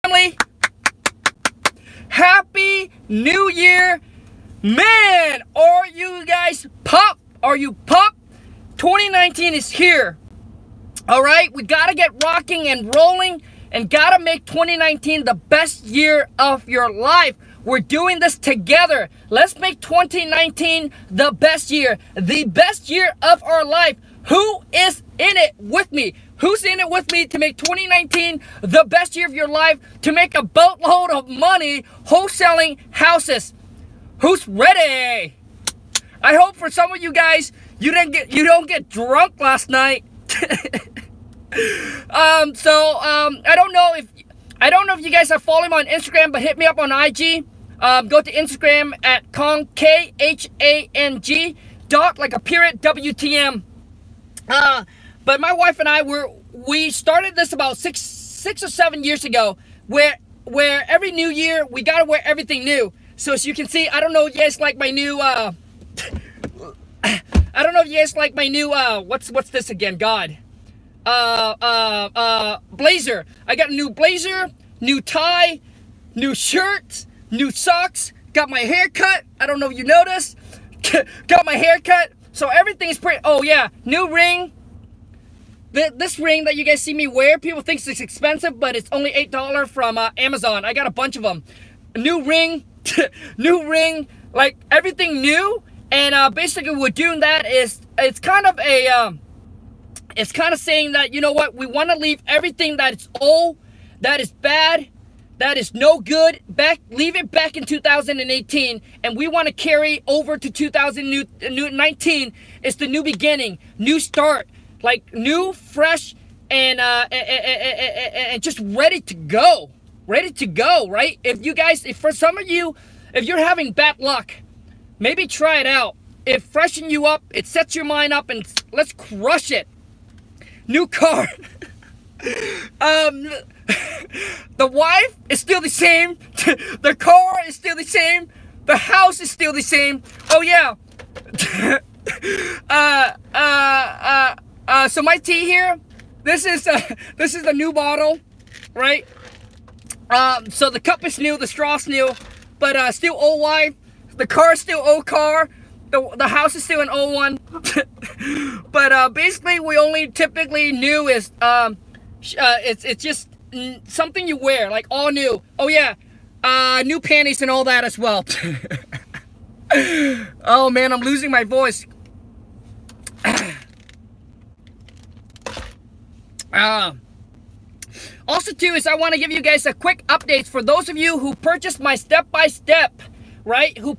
family. Happy New Year. Man, are you guys pumped? Are you pumped? 2019 is here. All right, we got to get rocking and rolling and got to make 2019 the best year of your life. We're doing this together. Let's make 2019 the best year of our life. Who is in it with me? Who's in it with me to make 2019 the best year of your life, to make a boatload of money wholesaling houses? Who's ready? I hope for some of you guys, you don't get drunk last night. I don't know if you guys are following me on Instagram, but hit me up on IG. Go to Instagram at Khang, Khang, dot, like a period, WTM. But my wife and I we started this about six or 7 years ago, where every new year we gotta wear everything new. So as you can see, I don't know if you guys like my new what's this again, God? Blazer. I got a new blazer, new tie, new shirt, new socks, got my hair cut. I don't know if you noticed. Got my hair cut. So everything is pretty. Oh yeah, new ring. This ring that you guys see me wear, people think it's expensive, but it's only $8 from Amazon. I got a bunch of them. New ring, new ring, like everything new. And basically we're doing that is, it's kind of saying that, you know what, we want to leave everything that is old, that is bad, that is no good, leave it back in 2018, and we want to carry over to 2019. It's the new beginning, new start, like new, fresh, and just ready to go, right? If for some of you, if you're having bad luck, maybe try it out. It freshens you up, it sets your mind up, and let's crush it. New car. The wife is still the same. The car is still the same. The house is still the same. Oh yeah. So my tea here. This is the new bottle, right? So the cup is new, the straw's new, but still old wife. The car is still old car. The house is still an old one. But basically, we only typically new is it's just something you wear, like all new. Oh yeah, new panties and all that as well. Oh man, I'm losing my voice. Also too is I want to give you guys a quick update for those of you who purchased my step-by-step, right? Who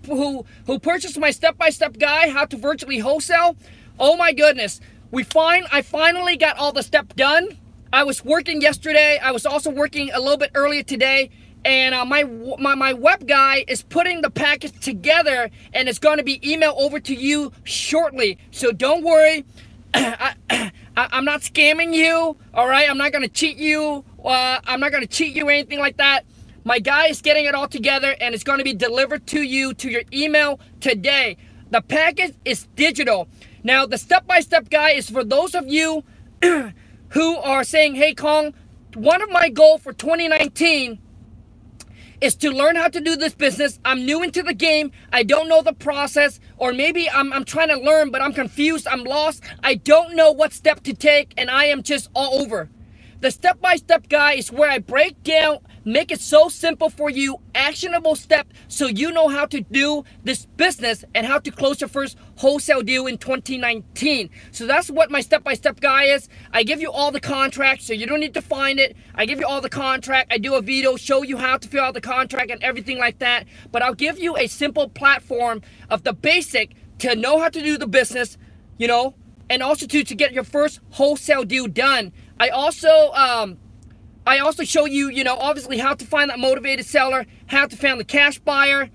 purchased my step-by-step guide, how to virtually wholesale. Oh my goodness, I finally got all the steps done. I was working yesterday. I was also working a little bit earlier today, and my web guy is putting the package together, and it's going to be emailed over to you shortly. So don't worry. I'm not scamming you, all right? I'm not going to cheat you. I'm not going to cheat you or anything like that. My guy is getting it all together, and it's going to be delivered to you to your email today. The package is digital. Now, the step-by-step guide is for those of you who are saying, hey, Khang, one of my goals for 2019 is to learn how to do this business. I'm new into the game. I don't know the process, or maybe I'm trying to learn, but I'm confused. I'm lost. I don't know what step to take, and I am just all over. The step-by-step guide is where I break down, make it so simple for you, actionable step, so you know how to do this business and how to close your first wholesale deal in 2019. So that's what my step-by-step guide is. I give you all the contracts, so you don't need to find it. I give you all the contract. I do a video, show you how to fill out the contract and everything like that. But I'll give you a simple platform of the basic to know how to do the business, you know, and also to get your first wholesale deal done. I also show you, you know, obviously how to find that motivated seller, how to find the cash buyer,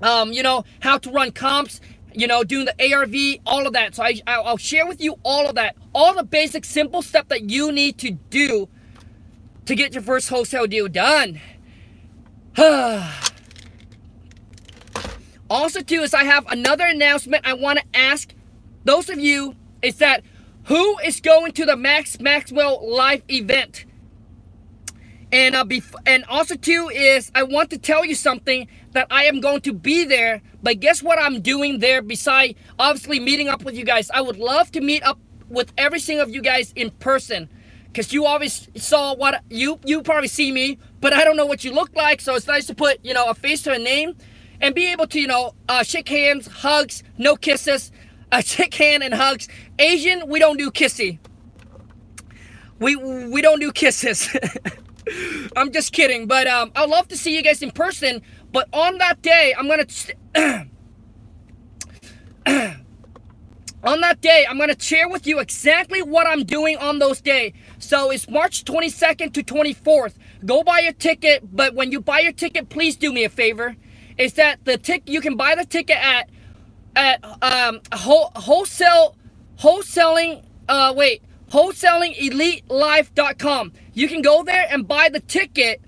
you know, how to run comps, you know, doing the ARV, all of that. So I'll share with you all of that, all the basic simple stuff that you need to do to get your first wholesale deal done. Also too is I have another announcement I want to ask those of you, is that who is going to the Maxwell live event? And also too is I want to tell you something, that I am going to be there. But guess what I'm doing there beside obviously meeting up with you guys? I would love to meet up with every single of you guys in person, because you always saw what you probably see me, but I don't know what you look like. So it's nice to put, you know, a face to a name and be able to, you know, shake hands, hugs, no kisses, shake hand and hugs. Asian, we don't do kissy. We don't do kisses. I'm just kidding, but I'd love to see you guys in person. But on that day, I'm gonna on that day, I'm gonna share with you exactly what I'm doing on those days. So it's March 22nd to 24th. Go buy your ticket, but when you buy your ticket, please do me a favor. Is that the ticket? You can buy the ticket at wholesalingelitelife.com. You can go there and buy the ticket,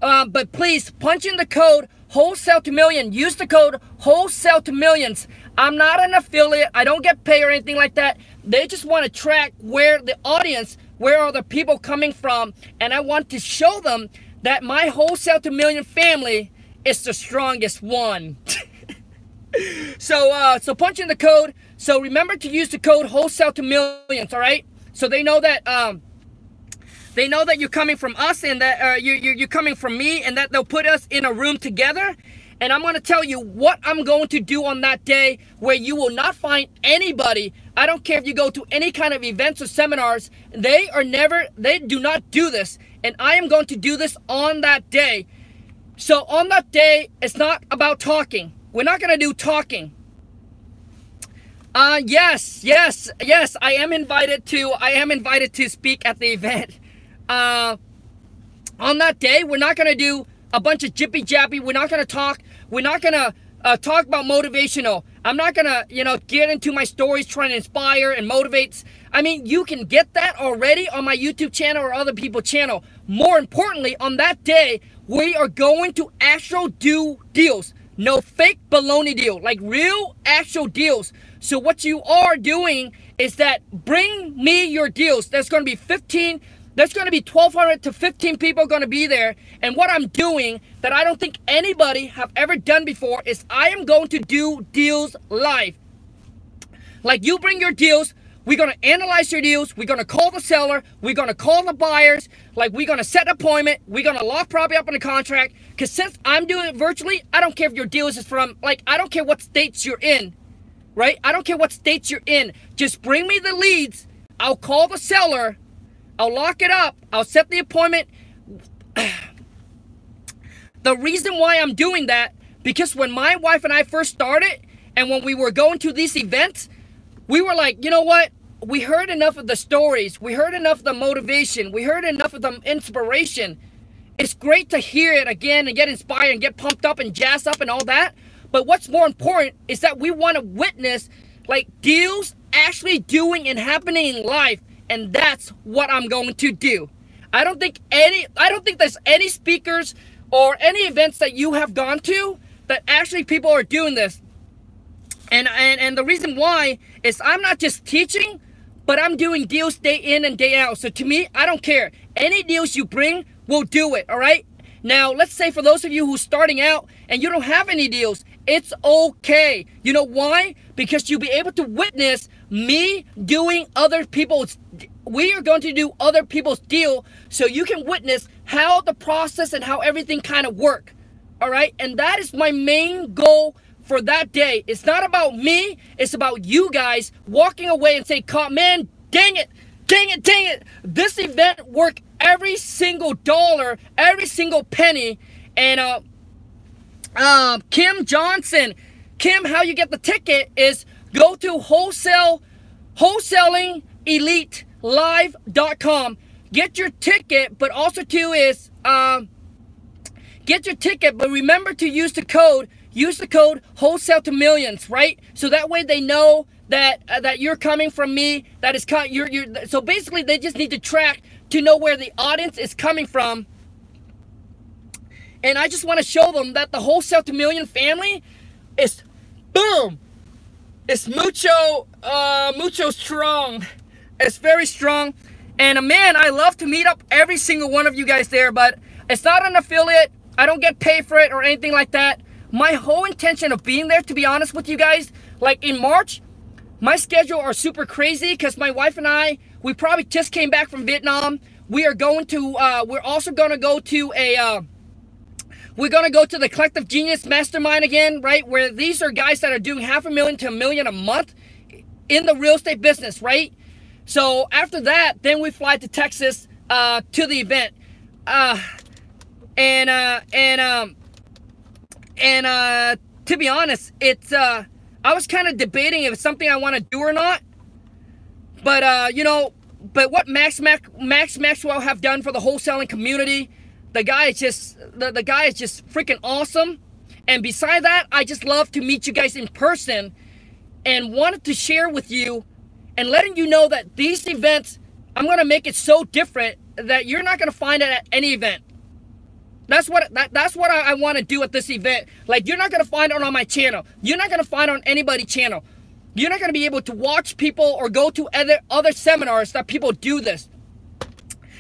but please punch in the code wholesale to million. Use the code wholesale to millions. I'm not an affiliate. I don't get paid or anything like that. They just want to track where the audience, where are the people coming from, and I want to show them that my wholesale to million family is the strongest one. So punch in the code. So remember to use the code wholesale to millions. All right. So they know that you're coming from us, and that you're coming from me, and that they'll put us in a room together. And I'm going to tell you what I'm going to do on that day, where you will not find anybody. I don't care if you go to any kind of events or seminars. They do not do this. And I am going to do this on that day. So on that day, it's not about talking. We're not going to do talking. Yes, I am invited to speak at the event. On that day, we're not going to do a bunch of jippy jappy. We're not going to talk. We're not going to talk about motivational. I'm not going to, you know, get into my stories trying to inspire and motivate. I mean, you can get that already on my YouTube channel or other people's channel. More importantly, on that day, we are going to actual do deals. No fake baloney deal, like real actual deals. So what you are doing is that bring me your deals. There's going to be 1,200 to 15 people going to be there. And what I'm doing that I don't think anybody have ever done before is I am going to do deals live. Like, you bring your deals, we're going to analyze your deals, we're going to call the seller, we're going to call the buyers, like we're going to set an appointment, we're going to lock property up in a contract. Because since I'm doing it virtually, I don't care if your deals is from, like, I don't care what states you're in, right? I don't care what states you're in. Just bring me the leads. I'll call the seller. I'll lock it up. I'll set the appointment. The reason why I'm doing that, because when my wife and I first started, and when we were going to these events, we were like, you know what? We heard enough of the stories. We heard enough of the motivation. We heard enough of the inspiration. It's great to hear it again and get inspired and get pumped up and jazzed up and all that. But what's more important is that we want to witness, like, deals actually doing and happening in life. And that's what I'm going to do. I don't think there's any speakers or any events that you have gone to that actually people are doing this. And the reason why is I'm not just teaching, but I'm doing deals day in and day out. So to me, I don't care. Any deals you bring, we'll do it, all right? Now, let's say for those of you who's starting out and you don't have any deals, it's okay. You know why? Because you'll be able to witness me doing other people's, we are going to do other people's deal, so you can witness how the process and how everything kind of work, all right? And that is my main goal for that day. It's not about me, it's about you guys walking away and say, man, dang it, this event worked every single dollar, every single penny. And Kim Johnson, Kim, how you get the ticket is go to wholesalingelitelife.com, get your ticket, but also too is get your ticket, but remember to use the code wholesale to millions, right? So that way they know that you're coming from me, that is so basically they just need to track to know where the audience is coming from. And I just want to show them that the wholesale to million family is, boom, it's mucho strong. It's very strong. And man, I love to meet up every single one of you guys there, but It's not an affiliate. I don't get paid for it or anything like that. My whole intention of being there, to be honest with you guys, like in March, my schedule are super crazy because my wife and I, we probably just came back from Vietnam. We are going to, we're also going to go to we're going to go to the Collective Genius Mastermind again, right? Where these are guys that are doing $500,000 to $1 million a month in the real estate business, right? So after that, then we fly to Texas to the event. To be honest, it's I was kind of debating if it's something I want to do or not. But you know, but what Max Maxwell have done for the wholesaling community, the guy is just the guy is just freaking awesome. And beside that, I just love to meet you guys in person and wanted to share with you and letting you know that these events, I'm going to make it so different that you're not going to find it at any event. That's what I want to do at this event. Like, you're not going to find it on my channel. You're not going to find it on anybody's channel. You're not going to be able to watch people or go to other seminars that people do this.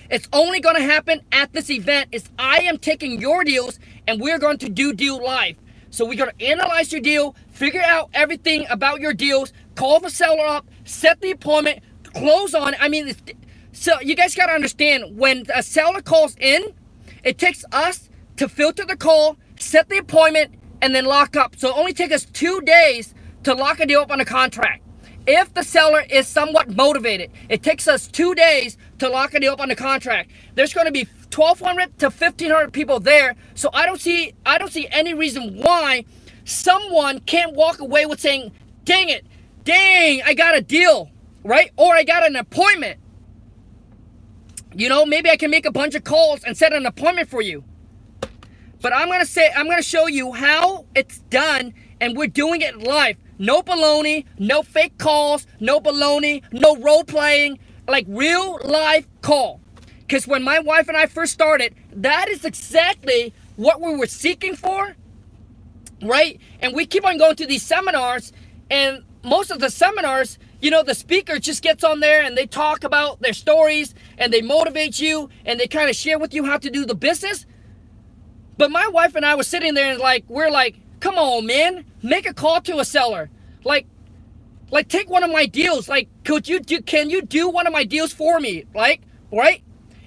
It's only going to happen at this event. Is I am taking your deals and we're going to do deal live. So we're going to analyze your deal, figure out everything about your deals, call the seller up, set the appointment, close on it. I mean, so you guys got to understand, when a seller calls in, it takes us to filter the call, set the appointment, and then lock up. So it only takes us 2 days to lock a deal up on a contract. If the seller is somewhat motivated, it takes us 2 days to lock a deal up on the contract. There's going to be 1,200 to 1,500 people there. So I don't see any reason why someone can't walk away with saying, dang it, dang, I got a deal, right? Or I got an appointment. You know, maybe I can make a bunch of calls and set an appointment for you. But I'm going to show you how it's done, and we're doing it live. No baloney, no fake calls, no baloney, no role playing, like real live call. Because when my wife and I first started, that is exactly what we were seeking for, right? And we keep on going to these seminars, and most of the seminars, you know, the speaker just gets on there and they talk about their stories and they motivate you and they kind of share with you how to do the business. But my wife and I were sitting there and we're like, come on, man, make a call to a seller. Like take one of my deals. Like, can you do one of my deals for me? Like, right?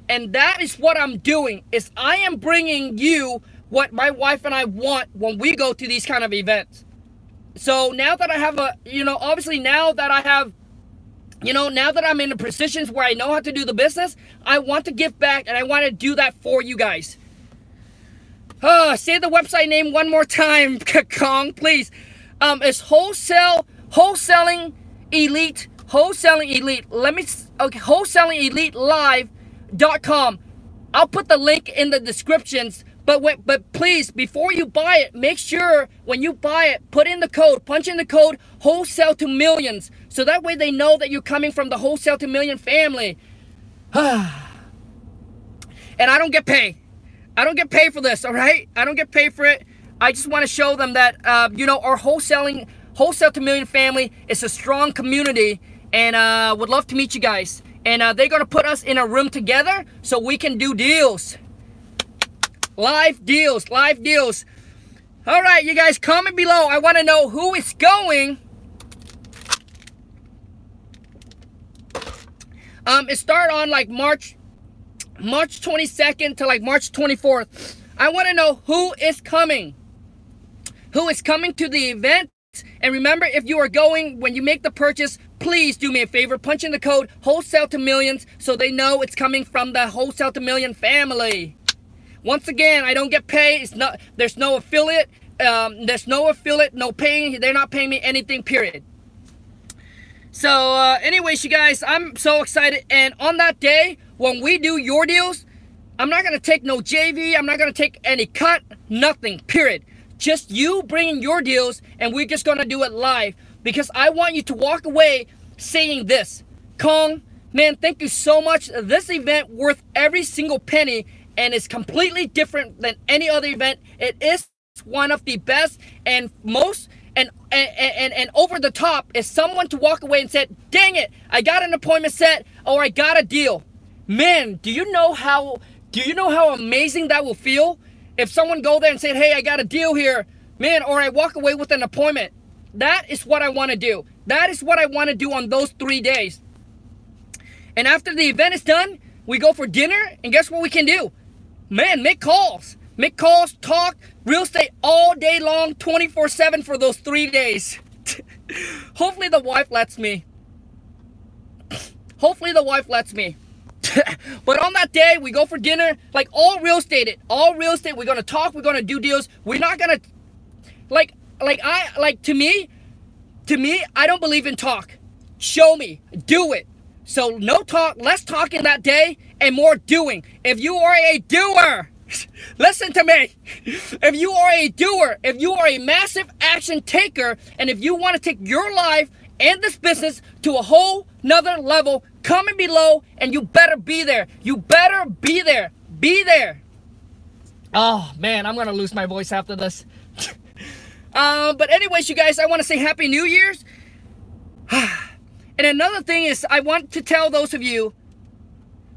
And that is what I'm doing, is I am bringing you what my wife and I want when we go to these kind of events. So now that I have obviously now that I have, now that I'm in the positions where I know how to do the business, I want to give back and I want to do that for you guys. Say the website name one more time, Kong, please. It's Wholesaling Elite. wholesalingelive.com. I'll put the link in the descriptions. But please, before you buy it, make sure when you buy it, put in the code, punch in the code wholesale to millions. So that way they know that you're coming from the wholesale to million family. And I don't get paid. I don't get paid for this, all right? I don't get paid for it. I just want to show them that, our wholesale to million family is a strong community, and would love to meet you guys. And they're going to put us in a room together so we can do deals. Live deals. All right, you guys, comment below. I want to know who is going. It started on like March 22nd to like March 24th. I want to know who is coming. Who is coming to the event? And remember, if you are going, when you make the purchase, please do me a favor, punch in the code wholesale to millions so they know it's coming from the wholesale to million family. Once again, I don't get paid. There's no affiliate. No paying. They're not paying me anything, period. So, anyways, you guys, I'm so excited. And on that day, when we do your deals, I'm not going to take no JV. I'm not going to take any cut. Nothing, period. Just you bringing your deals, and we're just going to do it live. Because I want you to walk away saying this. Kong, man, thank you so much. This event worth every single penny. And it's completely different than any other event. It is one of the best and most and over the top is someone to walk away and said, dang it, I got an appointment set or I got a deal. Man, do you know how Do you know how amazing that will feel? If someone go there and said, hey, I got a deal here, man, or I walk away with an appointment. That is what I want to do. That is what I want to do on those 3 days. And after the event is done, we go for dinner, and guess what we can do? Man, make calls. Make calls, talk, real estate all day long, 24/7 for those 3 days. Hopefully the wife lets me. Hopefully the wife lets me. But on that day, we go for dinner, like all real estate, we're gonna talk, we're gonna do deals. We're not gonna, to me, I don't believe in talk. Show me, do it. So no talk, less talking that day, and more doing. If you are a doer, listen to me. If you are a doer, if you are a massive action taker, and if you want to take your life and this business to a whole nother level, comment below, and you better be there. You better be there. Be there. Oh man, I'm gonna lose my voice after this. But anyways, you guys, I want to say Happy New Year's. And another thing is, I want to tell those of you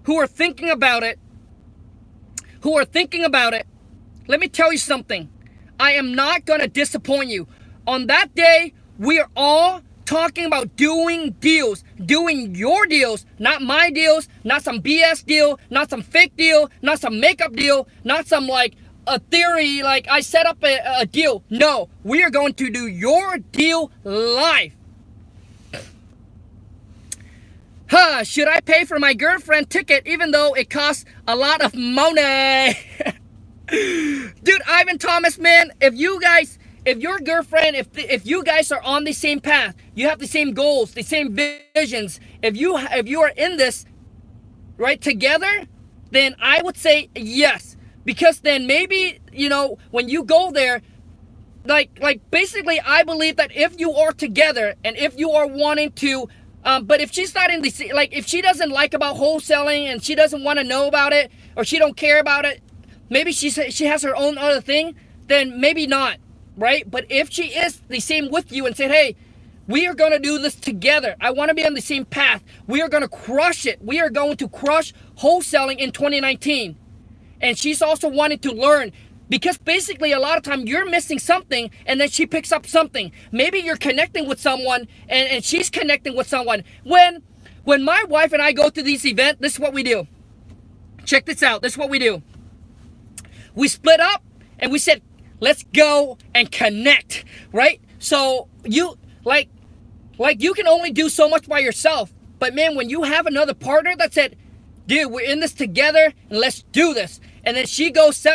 who are thinking about it, let me tell you something. I am not gonna disappoint you. On that day, we are all talking about doing deals, doing your deals, not my deals, not some BS deal, not some fake deal, not some makeup deal, not some like a theory, like I set up a deal. No, we are going to do your deal live. Should I pay for my girlfriend ticket even though it costs a lot of money? Dude, Ivan Thomas, man, if your girlfriend, if you guys are on the same path, you have the same goals, the same visions, if you are in this right together, then I would say yes. Because then maybe, you know, when you go there, like basically I believe that if you are together and if you are wanting to, but if she's not in the, like if she doesn't like about wholesaling and she doesn't want to know about it, or she don't care about it, maybe she has her own other thing, then maybe not, right? But if she is the same with you and said, hey, we are going to do this together. I want to be on the same path. We are going to crush it. We are going to crush wholesaling in 2019. And she's also wanting to learn, because basically a lot of time you're missing something and then she picks up something. Maybe you're connecting with someone and she's connecting with someone. When my wife and I go to these events, this is what we do. Check this out. This is what we do. We split up and we said, let's go and connect, right? So you like you can only do so much by yourself. But man, when you have another partner that said, dude, we're in this together and let's do this. And then she goes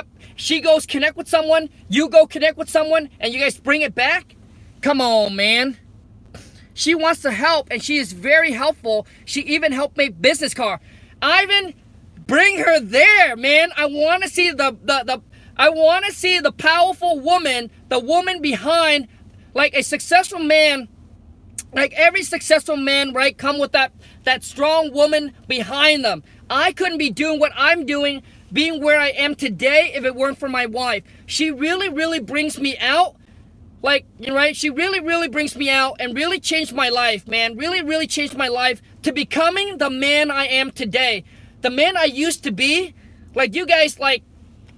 connect with someone, you go connect with someone, and you guys bring it back. Come on, man. She wants to help, and she is very helpful. She even helped make business card. Ivan, bring her there, man. I want to see I want to see the powerful woman, the woman behind, like a successful man. Like every successful man, right, come with that strong woman behind them. I couldn't be doing what I'm doing, being where I am today, if it weren't for my wife. She really, really brings me out. Like, right? She really, really brings me out and really changed my life, man. Really, really changed my life to becoming the man I am today. The man I used to be. Like, you guys, like,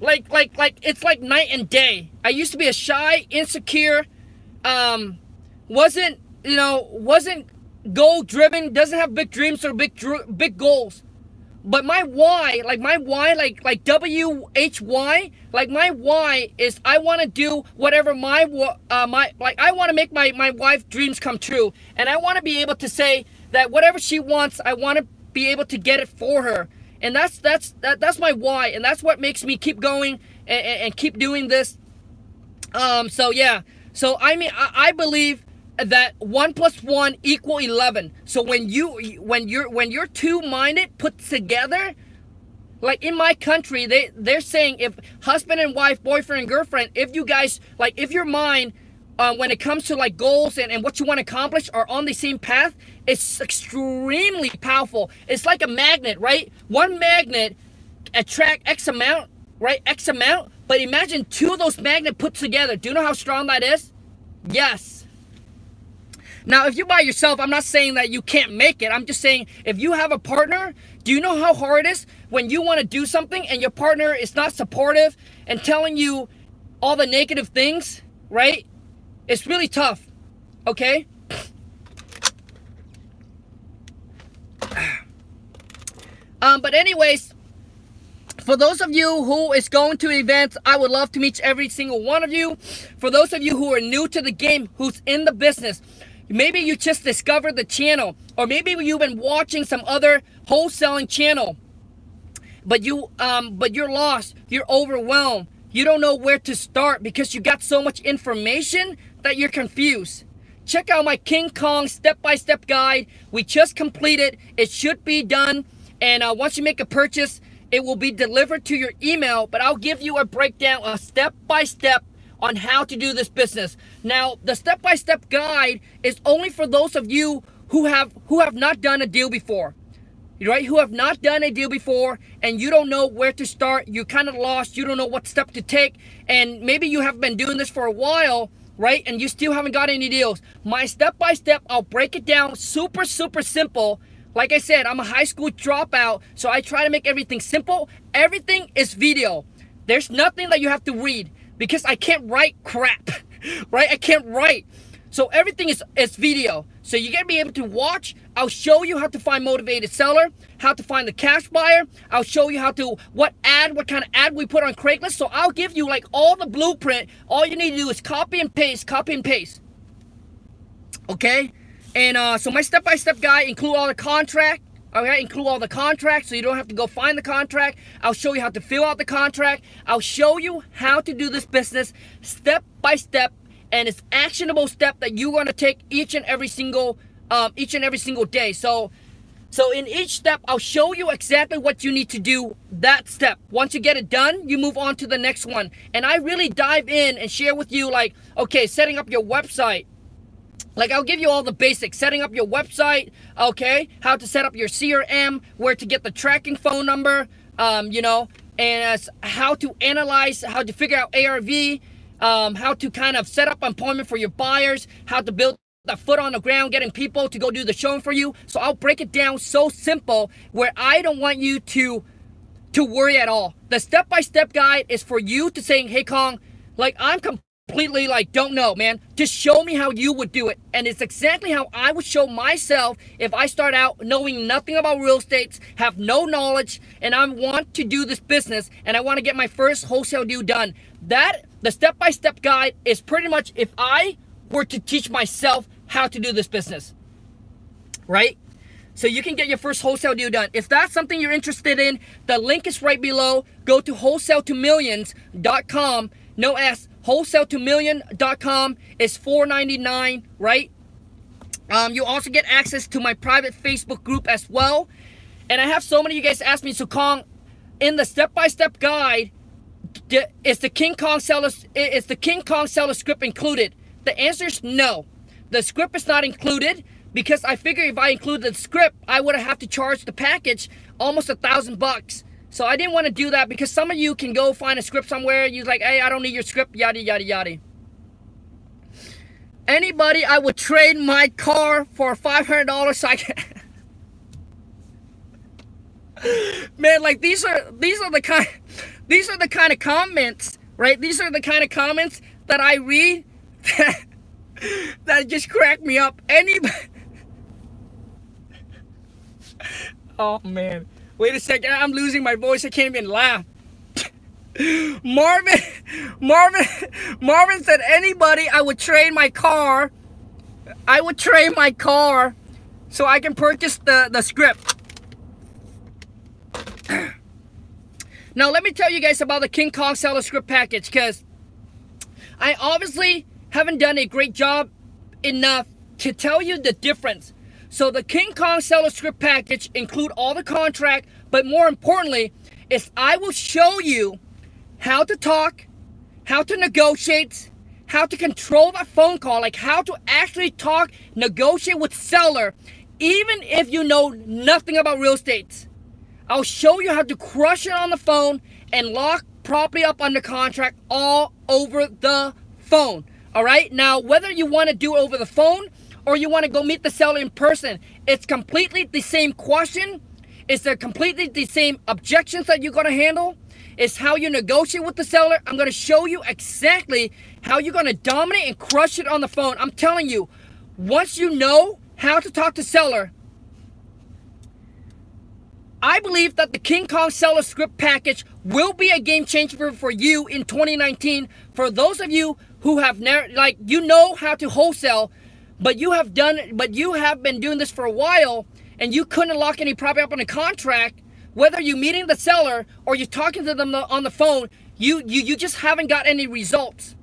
it's like night and day. I used to be a shy, insecure, wasn't goal driven, doesn't have big dreams or big goals. But my why, like WHY, like my why is I want to do whatever I want to make my wife's dreams come true. And I want to be able to say that whatever she wants, I want to be able to get it for her. And that's my why, and that's what makes me keep going and keep doing this. So yeah. So I mean, I believe that 1 + 1 = 11. So when you're two-minded, put together, like in my country, they're saying if husband and wife, boyfriend and girlfriend, if you guys, like if your mind, when it comes to like goals and what you want to accomplish are on the same path, it's extremely powerful. It's like a magnet, right? One magnet attract X amount, right? X amount. But imagine two of those magnets put together. Do you know how strong that is? Yes. Now, if you by yourself, I'm not saying that you can't make it. I'm just saying if you have a partner, do you know how hard it is when you want to do something and your partner is not supportive and telling you all the negative things, right? It's really tough, okay? But anyways, for those of you who is going to events, I would love to meet every single one of you. For those of you who are new to the game, who's in the business, maybe you just discovered the channel, or maybe you've been watching some other wholesaling channel, but you're lost, you're overwhelmed, you don't know where to start because you got so much information that you're confused. Check out my King Kong step-by-step guide. We just completed. It should be done. And once you make a purchase, it will be delivered to your email. But I'll give you a breakdown, a step-by-step on how to do this business. Now, the step-by-step guide is only for those of you who have not done a deal before. Right? Who have not done a deal before, and you don't know where to start. You're kind of lost. You don't know what step to take. And maybe you have been doing this for a while, right? And you still haven't got any deals. My step-by-step, I'll break it down super, super simple. Like I said, I'm a high school dropout, so I try to make everything simple. Everything is video. There's nothing that you have to read because I can't write crap, right? I can't write. So everything is video. So you're going to be able to watch. I'll show you how to find motivated seller, how to find the cash buyer. I'll show you how to, what kind of ad we put on Craigslist. So I'll give you like all the blueprint. All you need to do is copy and paste, okay? And so my step-by-step guide include all the contract. Okay, include all the contracts so you don't have to go find the contract. I'll show you how to fill out the contract. I'll show you how to do this business step by step, and it's actionable step that you're gonna take each and every single day. So in each step, I'll show you exactly what you need to do that step. Once you get it done, you move on to the next one. And I really dive in and share with you, like, okay, setting up your website. Like, I'll give you all the basics. Setting up your website, okay? How to set up your CRM, where to get the tracking phone number, you know, and how to analyze, how to figure out ARV, how to kind of set up an appointment for your buyers, how to build the foot on the ground, getting people to go do the showing for you. So I'll break it down so simple where I don't want you to worry at all. The step-by-step guide is for you to saying, hey, Kong, like, I'm completely like, don't know, man. Just show me how you would do it. And it's exactly how I would show myself if I start out knowing nothing about real estate, have no knowledge, and I want to do this business, and I want to get my first wholesale deal done. The step-by-step guide is pretty much if I were to teach myself how to do this business, right? So you can get your first wholesale deal done. If that's something you're interested in, the link is right below. Go to wholesale2millions.com. No S. wholesale2million.com is $4.99, right? You also get access to my private Facebook group as well. And I have so many of you guys ask me, so Kong, in the step-by-step guide, is the King Kong seller script included? The answer is no. The script is not included because I figure if I included the script, I would have to charge the package almost $1,000. So I didn't want to do that because some of you can go find a script somewhere. You're like, hey, I don't need your script, yada, yada, yada. Anybody, I would trade my car for $500 so I can... Man, like these are the kind of comments, right? These are the kind of comments that I read that just crack me up. Anybody... Oh, man. Wait a second, I'm losing my voice. I can't even laugh. Marvin said, anybody, I would trade my car. I would trade my car so I can purchase the script. Now, let me tell you guys about the King Kong Seller Script Package, because I obviously haven't done a great job enough to tell you the difference. So the King Kong Seller Script Package include all the contract, but more importantly, is I will show you how to talk, how to negotiate, how to control that phone call, like how to actually talk, negotiate with seller, even if you know nothing about real estate. I'll show you how to crush it on the phone and lock property up under contract all over the phone. All right, now whether you want to do it over the phone or you want to go meet the seller in person. It's completely the same question. It's completely the same objections that you're going to handle. It's how you negotiate with the seller. I'm going to show you exactly how you're going to dominate and crush it on the phone. I'm telling you, once you know how to talk to seller, I believe that the King Kong Seller Script package will be a game changer for you in 2019. For those of you who have never, like, you know how to wholesale, but you have been doing this for a while, and you couldn't lock any property up on a contract, whether you're meeting the seller or you're talking to them on the phone, you just haven't got any results.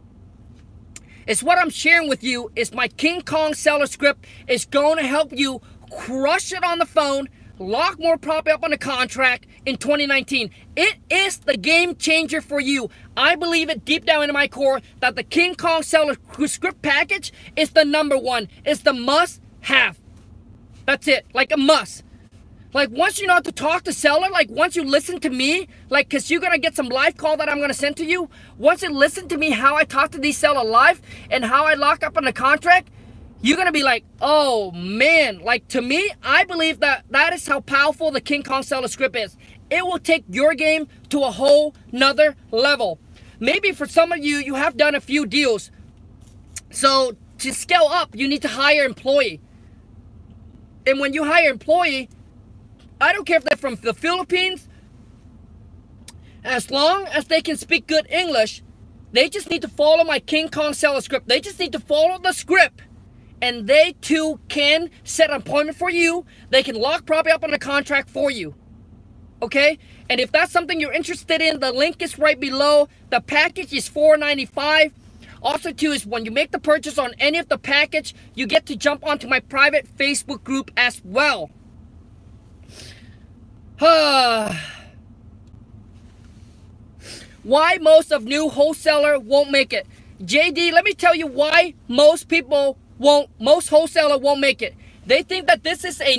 It's what I'm sharing with you is my King Kong Seller Script is going to help you crush it on the phone, lock more property up on a contract in 2019. It is the game changer for you. I believe it deep down into my core that the King Kong Seller Script package is the #1. It's the must have. That's it, like a must. Like once you know how to talk to seller, like once you listen to me, like cause you're gonna get some live call that I'm gonna send to you. Once you listen to me how I talk to these seller live and how I lock up on the contract, you're gonna be like, oh man, like to me, I believe that that is how powerful the King Kong Seller Script is. It will take your game to a whole nother level. Maybe for some of you, you have done a few deals. So to scale up, you need to hire an employee. And when you hire an employee, I don't care if they're from the Philippines, as long as they can speak good English, they just need to follow my King Kong Seller Script. They just need to follow the script, and they too can set an appointment for you. They can lock property up on a contract for you. Okay? And if that's something you're interested in, the link is right below. The package is $495. Also too is when you make the purchase on any of the package, you get to jump onto my private Facebook group as well. Why most of new wholesaler won't make it. JD, let me tell you why most wholesaler won't make it. They think that this is a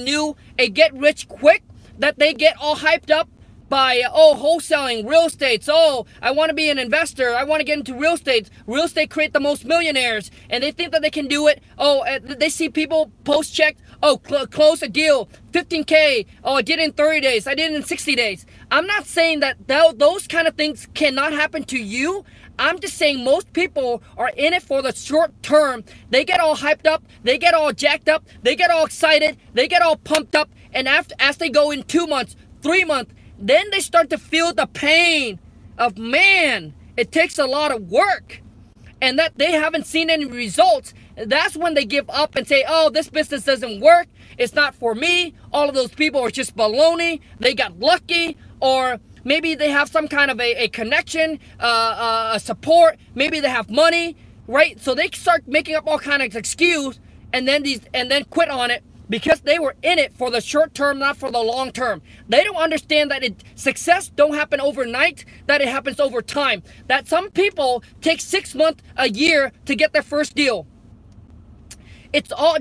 get rich quick, that they get all hyped up by, oh, wholesaling, real estate. Oh, I want to be an investor. I want to get into real estate. Real estate create the most millionaires. And they think that they can do it. Oh, they see people post check. Oh, close a deal, 15K. Oh, I did it in 30 days. I did it in 60 days. I'm not saying that those kind of things cannot happen to you. I'm just saying most people are in it for the short term. They get all hyped up. They get all jacked up. They get all excited. They get all pumped up. And as they go in 2 months, 3 months, then they start to feel the pain of, man, it takes a lot of work. And that they haven't seen any results. That's when they give up and say, oh, this business doesn't work. It's not for me. All of those people are just baloney. They got lucky. Or maybe they have some kind of a connection, a support. Maybe they have money, right? So they start making up all kinds of excuses and then quit on it because they were in it for the short term, not for the long term. They don't understand that success don't happen overnight, that it happens over time. That some people take 6 months, a year to get their first deal. It's all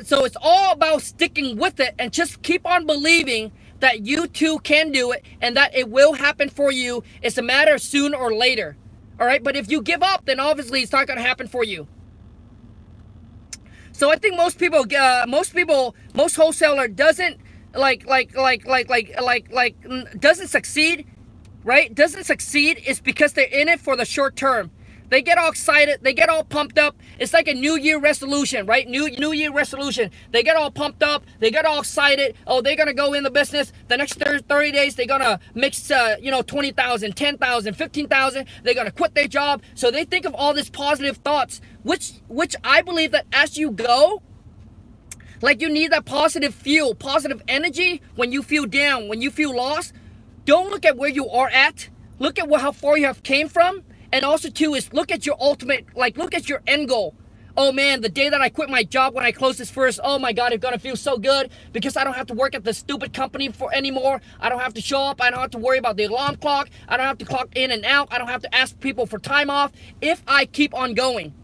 so it's all about sticking with it and just keep on believing that you too can do it and that it will happen for you. It's a matter of sooner or later. All right, but if you give up, then obviously it's not going to happen for you. So I think most wholesaler doesn't doesn't succeed, right? Doesn't succeed is because they're in it for the short term. They get all excited. They get all pumped up. It's like a New Year resolution, right? New Year resolution. They get all pumped up. They get all excited. Oh, they're going to go in the business. The next 30 days, they're going to mix, 20,000, 10,000, 15,000. They're going to quit their job. So they think of all these positive thoughts, which I believe that as you go, like you need that positive fuel, positive energy when you feel down, when you feel lost. Don't look at where you are at. Look at how far you have came from. And also too is look at your ultimate, look at your end goal. Oh man, the day that I quit my job when I close this first, oh my God, it's gonna feel so good because I don't have to work at this stupid company anymore. I don't have to show up. I don't have to worry about the alarm clock. I don't have to clock in and out. I don't have to ask people for time off if I keep on going.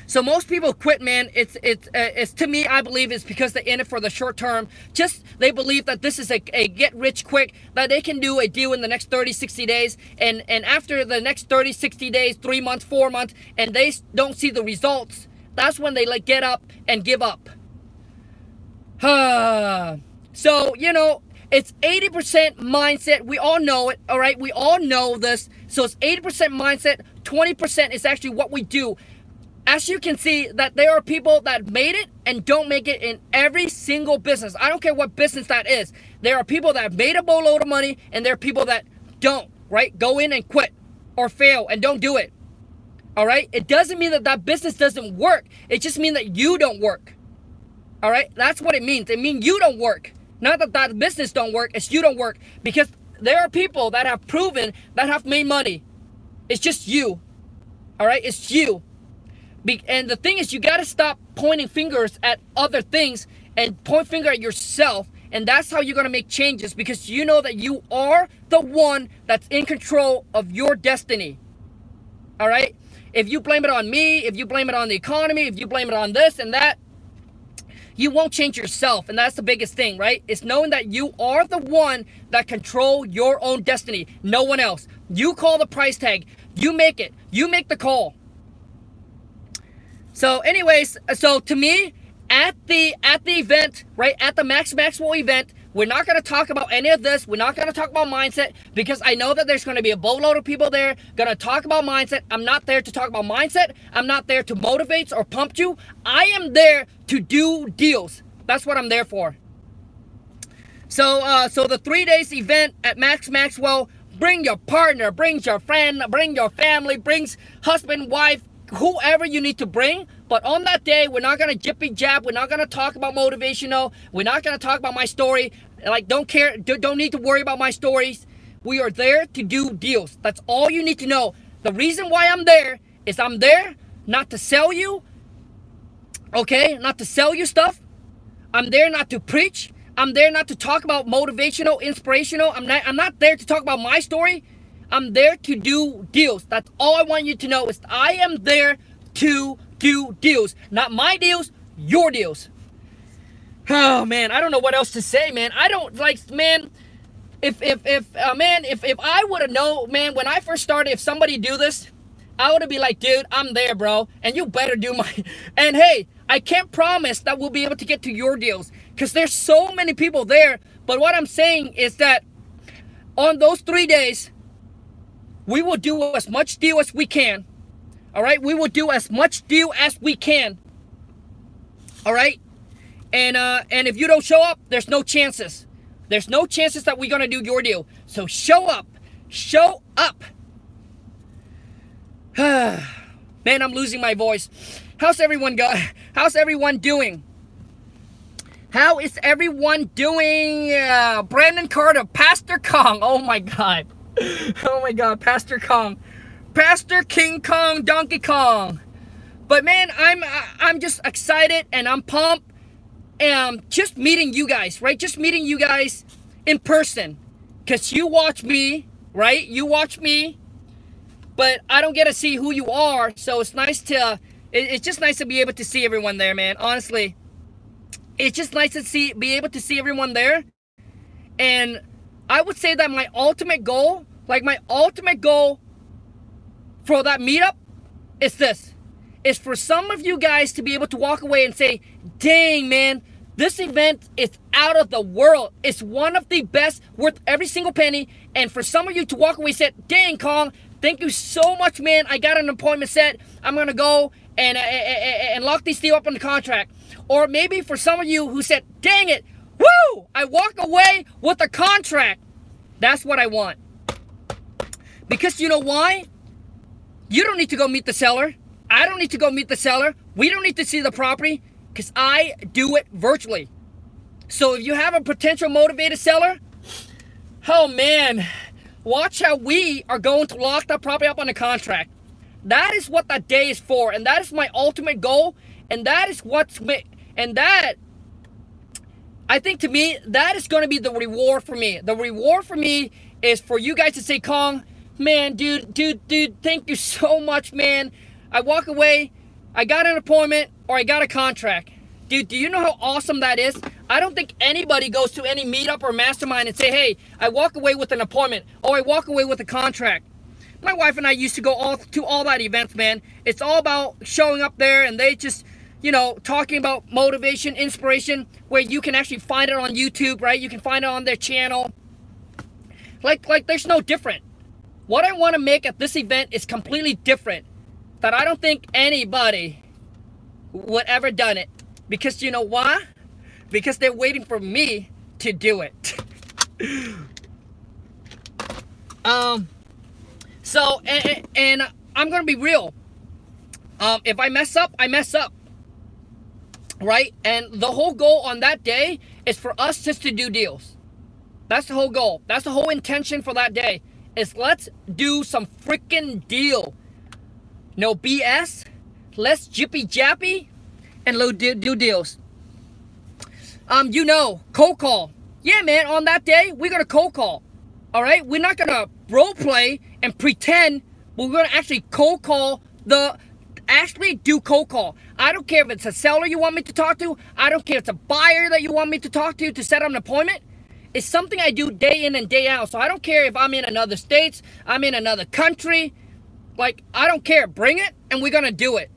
So most people quit, man. It's to me, I believe it's because they're in it for the short term. Just they believe that this is a get rich quick, that they can do a deal in the next 30, 60 days. And after the next 30, 60 days, 3 months, 4 months, and they don't see the results that's when they like get up and give up. So, you know, it's 80% mindset. We all know it, all right? We all know this. So it's 80% mindset, 20% is actually what we do. As you can see, that there are people that made it and don't make it in every single business. I don't care what business that is. There are people that have made a boatload of money, and there are people that don't, right? Go in and quit or fail and don't do it, all right? It doesn't mean that that business doesn't work. It just means that you don't work, all right? That's what it means. It means you don't work. Not that that business don't work, it's you don't work. Because there are people that have proven that have made money. It's just you, all right? It's you. And the thing is, you got to stop pointing fingers at other things and point finger at yourself. And that's how you're going to make changes, because you know that you are the one that's in control of your destiny. All right? If you blame it on me, if you blame it on the economy, if you blame it on this and that, you won't change yourself. And that's the biggest thing, right? It's knowing that you are the one that control your own destiny. No one else. You call the price tag. You make it. You make the call. So anyways, so to me, at the event, right, at the Maxwell event, we're not going to talk about any of this. We're not going to talk about mindset, because I know that there's going to be a boatload of people there going to talk about mindset. I'm not there to talk about mindset. I'm not there to motivate or pump you. I am there to do deals. That's what I'm there for. So so the 3 days event at Maxwell, bring your partner, brings your friend, bring your family, brings husband, wife, whoever you need to bring. But on that day, we're not going to jippy jab. We're not going to talk about motivational. We're not going to talk about my story. Like, don't care. Don't need to worry about my stories. We are there to do deals. That's all you need to know. The reason why I'm there is I'm there not to sell you. Okay? Not to sell you stuff. I'm there not to preach. I'm there not to talk about motivational, inspirational. I'm not there to talk about my story. I'm there to do deals. That's all I want you to know, is I am there to do deals. Not my deals, your deals. Oh man, I don't know what else to say, man. I don't like, man, if I would have known, man, when I first started, if somebody do this, I would have been like, dude, I'm there, bro, and you better do my, and hey, I can't promise that we'll be able to get to your deals, because there's so many people there. But what I'm saying is that on those 3 days, we will do as much deal as we can. All right? We will do as much deal as we can. All right? And if you don't show up, there's no chances. There's no chances that we're going to do your deal. So show up. Show up. Man, I'm losing my voice. How's everyone doing? How is everyone doing? Brandon Carter, Pastor Kong. Oh my God. Oh my God, Pastor Kong. Pastor King Kong, Donkey Kong. But man, I'm just excited and I'm pumped. And just meeting you guys, right? Just meeting you guys in person. Because you watch me, right? You watch me. But I don't get to see who you are. So it's nice to, it's just nice to be able to see everyone there, man. Honestly. It's just nice to be able to see everyone there. And I would say that my ultimate goal, like my ultimate goal for that meetup is this. Is for some of you guys to be able to walk away and say, dang, man, this event is out of the world. It's one of the best, worth every single penny. And for some of you to walk away and say, dang, Kong, thank you so much, man. I got an appointment set. I'm going to go and lock this deal up on the contract. Or maybe for some of you who said, dang it, woo, I walk away with a contract. That's what I want. Because you know why? You don't need to go meet the seller. I don't need to go meet the seller. We don't need to see the property, because I do it virtually. So if you have a potential motivated seller, oh man, watch how we are going to lock that property up on a contract. That is what that day is for, and that is my ultimate goal, and that is that, I think, to me, that is going to be the reward for me. The reward for me is for you guys to say, Kong, man, dude, thank you so much, man. I walk away, I got an appointment, or I got a contract. Dude, do you know how awesome that is? I don't think anybody goes to any meetup or mastermind and say, hey, I walk away with an appointment, or I walk away with a contract. My wife and I used to go to all that events, man. It's all about showing up there, and they just you know, talking about motivation, inspiration, where you can actually find it on YouTube, right? You can find it on their channel. Like there's no different. What I want to make at this event is completely different, that I don't think anybody would ever done it. Because you know why? Because they're waiting for me to do it. So, and I'm gonna be real. If I mess up, I mess up, right? And the whole goal on that day is for us just to do deals. That's the whole goal. That's the whole intention for that day, is let's do some freaking deal. No BS. Let's jippy jappy and do deals. You know, cold call. Yeah, man, on that day, we're gonna cold call. All right, we're not gonna role play and pretend. We're gonna actually cold call actually do cold call. I don't care if it's a seller you want me to talk to. I don't care if it's a buyer that you want me to talk to set up an appointment. It's something I do day in and day out. So I don't care if I'm in another states, I'm in another country. Like, I don't care. Bring it, and we're gonna do it.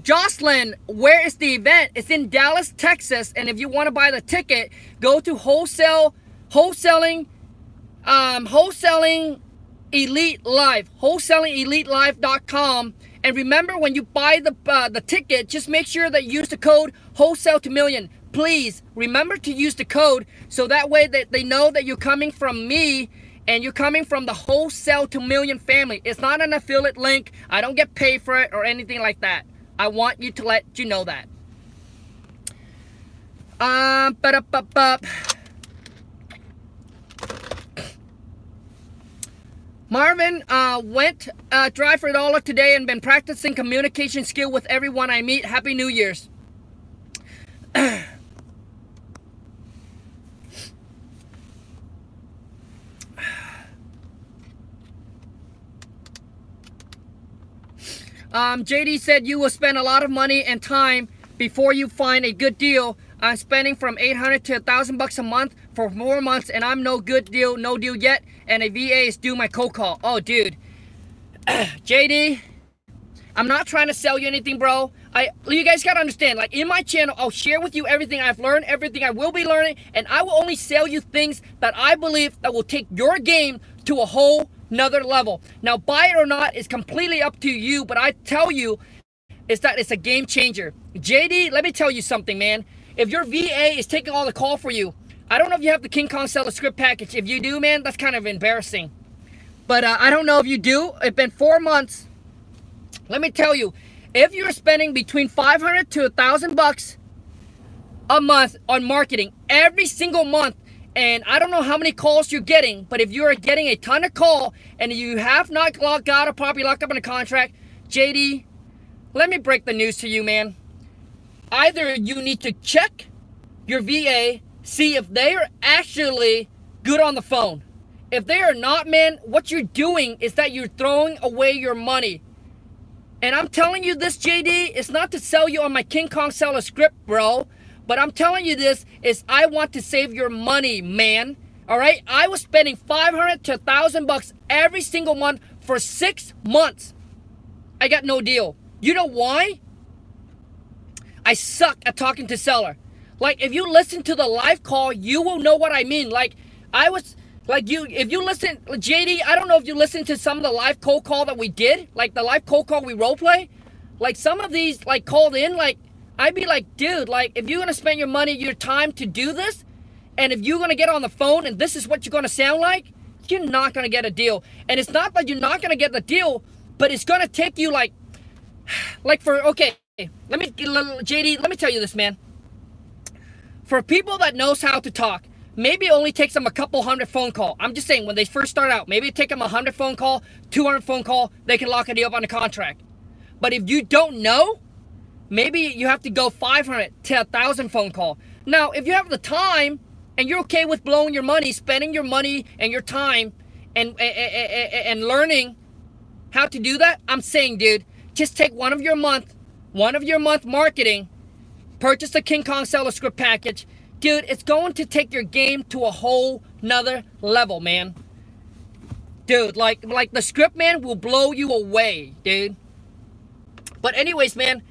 Jocelyn, where is the event? It's in Dallas, Texas, and if you want to buy the ticket, go to wholesaling Elite Live, wholesalingelitelive.com. And remember, when you buy the ticket, just make sure that you use the code wholesale to million. Please remember to use the code, so that way that they know that you're coming from me and you're coming from the Wholesale to Million family. It's not an affiliate link. I don't get paid for it or anything like that. I want you to let you know that. Marvin went drive for $1 today and been practicing communication skill with everyone I meet. Happy New Year's. JD said you will spend a lot of money and time before you find a good deal. I'm spending from $800 to $1,000 a month for 4 months, and I'm no good deal, no deal yet, and a VA is due my cold call. Oh, dude. JD, I'm not trying to sell you anything, bro. You guys gotta understand, like, in my channel, I'll share with you everything I've learned, everything I will be learning, and I will only sell you things that I believe that will take your game to a whole another level. Now, buy it or not is completely up to you, but I tell you is that it's a game changer. JD, let me tell you something, man. If your VA is taking all the call for you, I don't know if you have the King Kong Seller script package. If you do, man, that's kind of embarrassing. But I don't know if you do. It's been 4 months. Let me tell you, if you're spending between $500 to $1,000 a month on marketing every single month, and I don't know how many calls you're getting, but if you are getting a ton of call and you have not got a property locked up in a contract, JD, let me break the news to you, man. Either you need to check your VA, see if they are actually good on the phone. If they are not, man, what you're doing is that you're throwing away your money. And I'm telling you this, JD, it's not to sell you on my King Kong Seller script, bro. But I'm telling you this is I want to save your money, man. All right? I was spending $500 to $1,000 every single month for 6 months. I got no deal. You know why? I suck at talking to seller. Like, if you listen to the live call, you will know what I mean. Like, if you listen, JD, I don't know if you listened to some of the live cold call that we did, like the live cold call we role play. Like, some of these, like, called in, like, I'd be like, dude, like, if you're going to spend your money, your time to do this, and if you're going to get on the phone and this is what you're going to sound like, you're not going to get a deal. And it's not that you're not going to get the deal, but it's going to take you, like okay, JD, let me tell you this, man. For people that knows how to talk, maybe it only takes them a couple hundred phone call. I'm just saying, when they first start out, maybe it take them 100 phone call, 200 phone call, they can lock a deal up on a contract. But if you don't know, maybe you have to go 500 to 1,000 phone call. Now, if you have the time and you're okay with blowing your money, spending your money and your time and learning how to do that, I'm saying, dude, just take one of your month marketing, purchase the King Kong Seller script package. Dude, it's going to take your game to a whole nother level, man. Dude, like the script, man, will blow you away, dude. But anyways, man,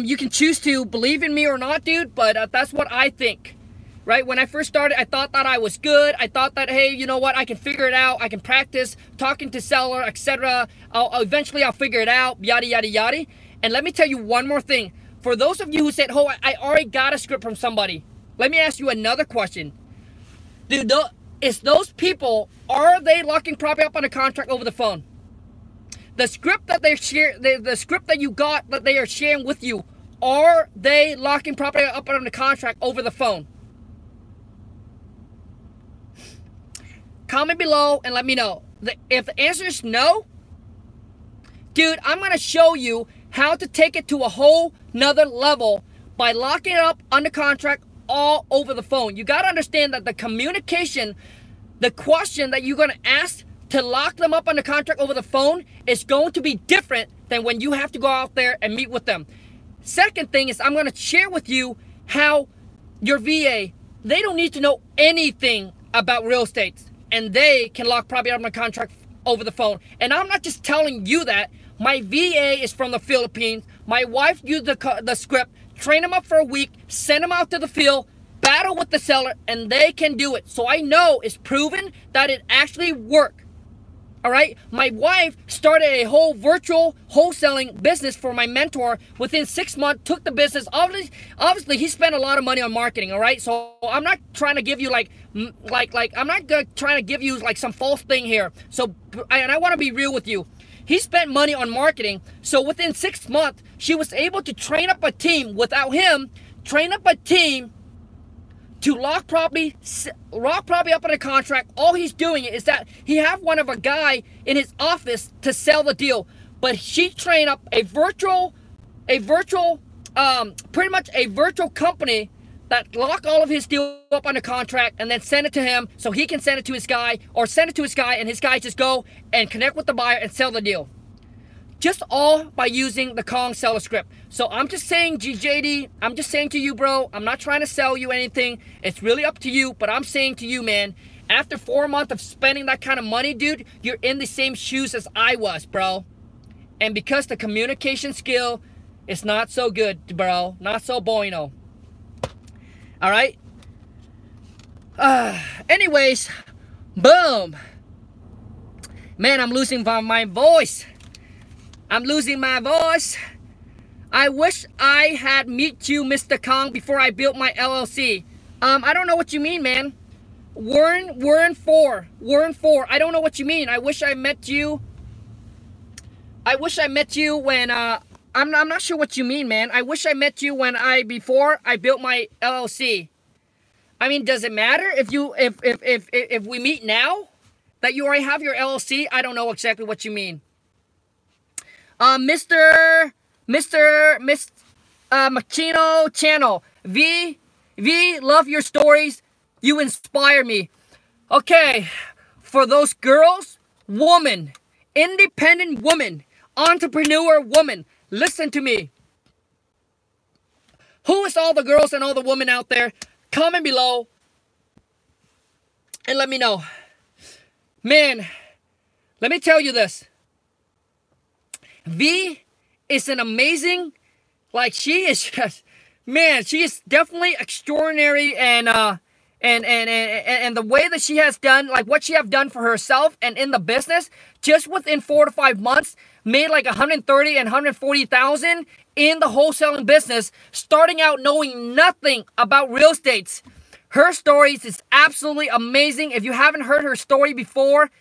you can choose to believe in me or not, dude, but that's what I think. Right? When I first started, I thought that I was good. I thought that, hey, you know what? I can figure it out. I can practice talking to seller, etc. Eventually, I'll figure it out, yada, yada, yada. And let me tell you one more thing. For those of you who said, oh, I already got a script from somebody, let me ask you another question. Dude, is those people, are they locking property up on a contract over the phone? The script that they share, the script that you got that they are sharing with you, are they locking property up on the contract over the phone? Comment below and let me know. If the answer is no, dude, I'm going to show you how to take it to a whole nother level by locking it up under contract all over the phone. You got to understand that the communication, the question that you're going to ask to lock them up under contract over the phone is going to be different than when you have to go out there and meet with them. Second thing is, I'm going to share with you how your VA, they don't need to know anything about real estate, and they can lock property up on a contract over the phone. And I'm not just telling you that. My VA is from the Philippines. My wife used the script, train them up for a week, send them out to the field, battle with the seller, and they can do it. So I know it's proven that it actually works. All right, my wife started a whole virtual wholesaling business for my mentor within 6 months, took the business. Obviously, he spent a lot of money on marketing, all right? So I'm not trying to give you I'm not trying to give you like some false thing here. So, and I want to be real with you. He spent money on marketing. So within 6 months, she was able to train up a team without him, train up a team to lock property up on a contract. All he's doing is that he have one of a guy in his office to sell the deal, but she trained up a virtual, pretty much a virtual company that lock all of his deal up on a contract and then send it to him so he can send it to his guy, or send it to his guy and his guy just go and connect with the buyer and sell the deal. Just all by using the Kong seller script. So I'm just saying, GJD, I'm just saying to you, bro, I'm not trying to sell you anything. It's really up to you, but I'm saying to you, man, after 4 months of spending that kind of money, dude, you're in the same shoes as I was, bro. And because the communication skill is not so good, bro, not so bueno. All right? Anyways, boom. Man, I'm losing my voice. I'm losing my voice. I wish I had met you, Mr. Kong, before I built my LLC. I don't know what you mean, man. Warren 4. I don't know what you mean. I wish I met you. I wish I met you when, I'm not sure what you mean, man. I wish I met you when before I built my LLC. I mean, does it matter if we meet now that you already have your LLC? I don't know exactly what you mean. Mr. Machino Channel. V, love your stories. You inspire me. Okay, for those girls, woman, independent woman, entrepreneur woman, listen to me. Who is all the girls and all the women out there? Comment below and let me know. Man, let me tell you this. V is an amazing, like, she is just, man, she is definitely extraordinary, and the way that she has done, like what she have done for herself and in the business, just within 4 to 5 months, made like 130 and 140,000 in the wholesaling business, starting out knowing nothing about real estate. Her stories is absolutely amazing. If you haven't heard her story before,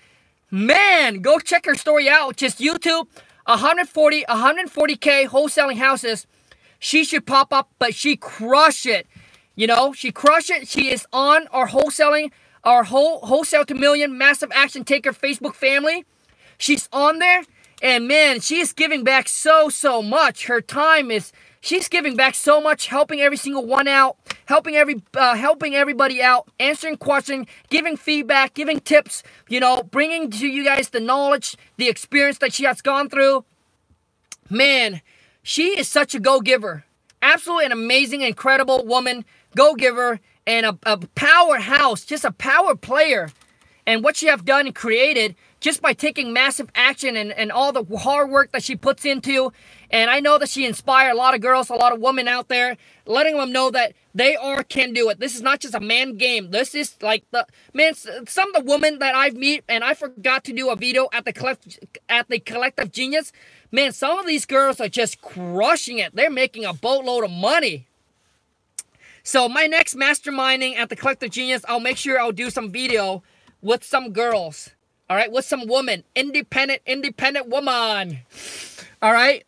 man, go check her story out. Just YouTube 140K wholesaling houses. She should pop up, but she crushed it. You know, she crushed it. She is on our wholesaling, our wholesale to million massive action taker Facebook family. She's on there, and man, she is giving back so much. Her time is, she's giving back so much, helping every single one out, helping everybody out, answering questions, giving feedback, giving tips, you know, bringing to you guys the knowledge, the experience that she has gone through. Man, she is such a go-giver. Absolutely an amazing, incredible woman, go-giver, and a powerhouse, just a power player. and what she have done and created just by taking massive action and all the hard work that she puts into. And I know that she inspired a lot of girls, a lot of women out there, letting them know that they can do it. This is not just a man game. This is like some of the women that I've met, and I forgot to do a video at the Collective Genius. Man, some of these girls are just crushing it. They're making a boatload of money. So my next masterminding at the Collective Genius, I'll make sure I'll do some video with some girls. All right, with some women, independent woman. All right.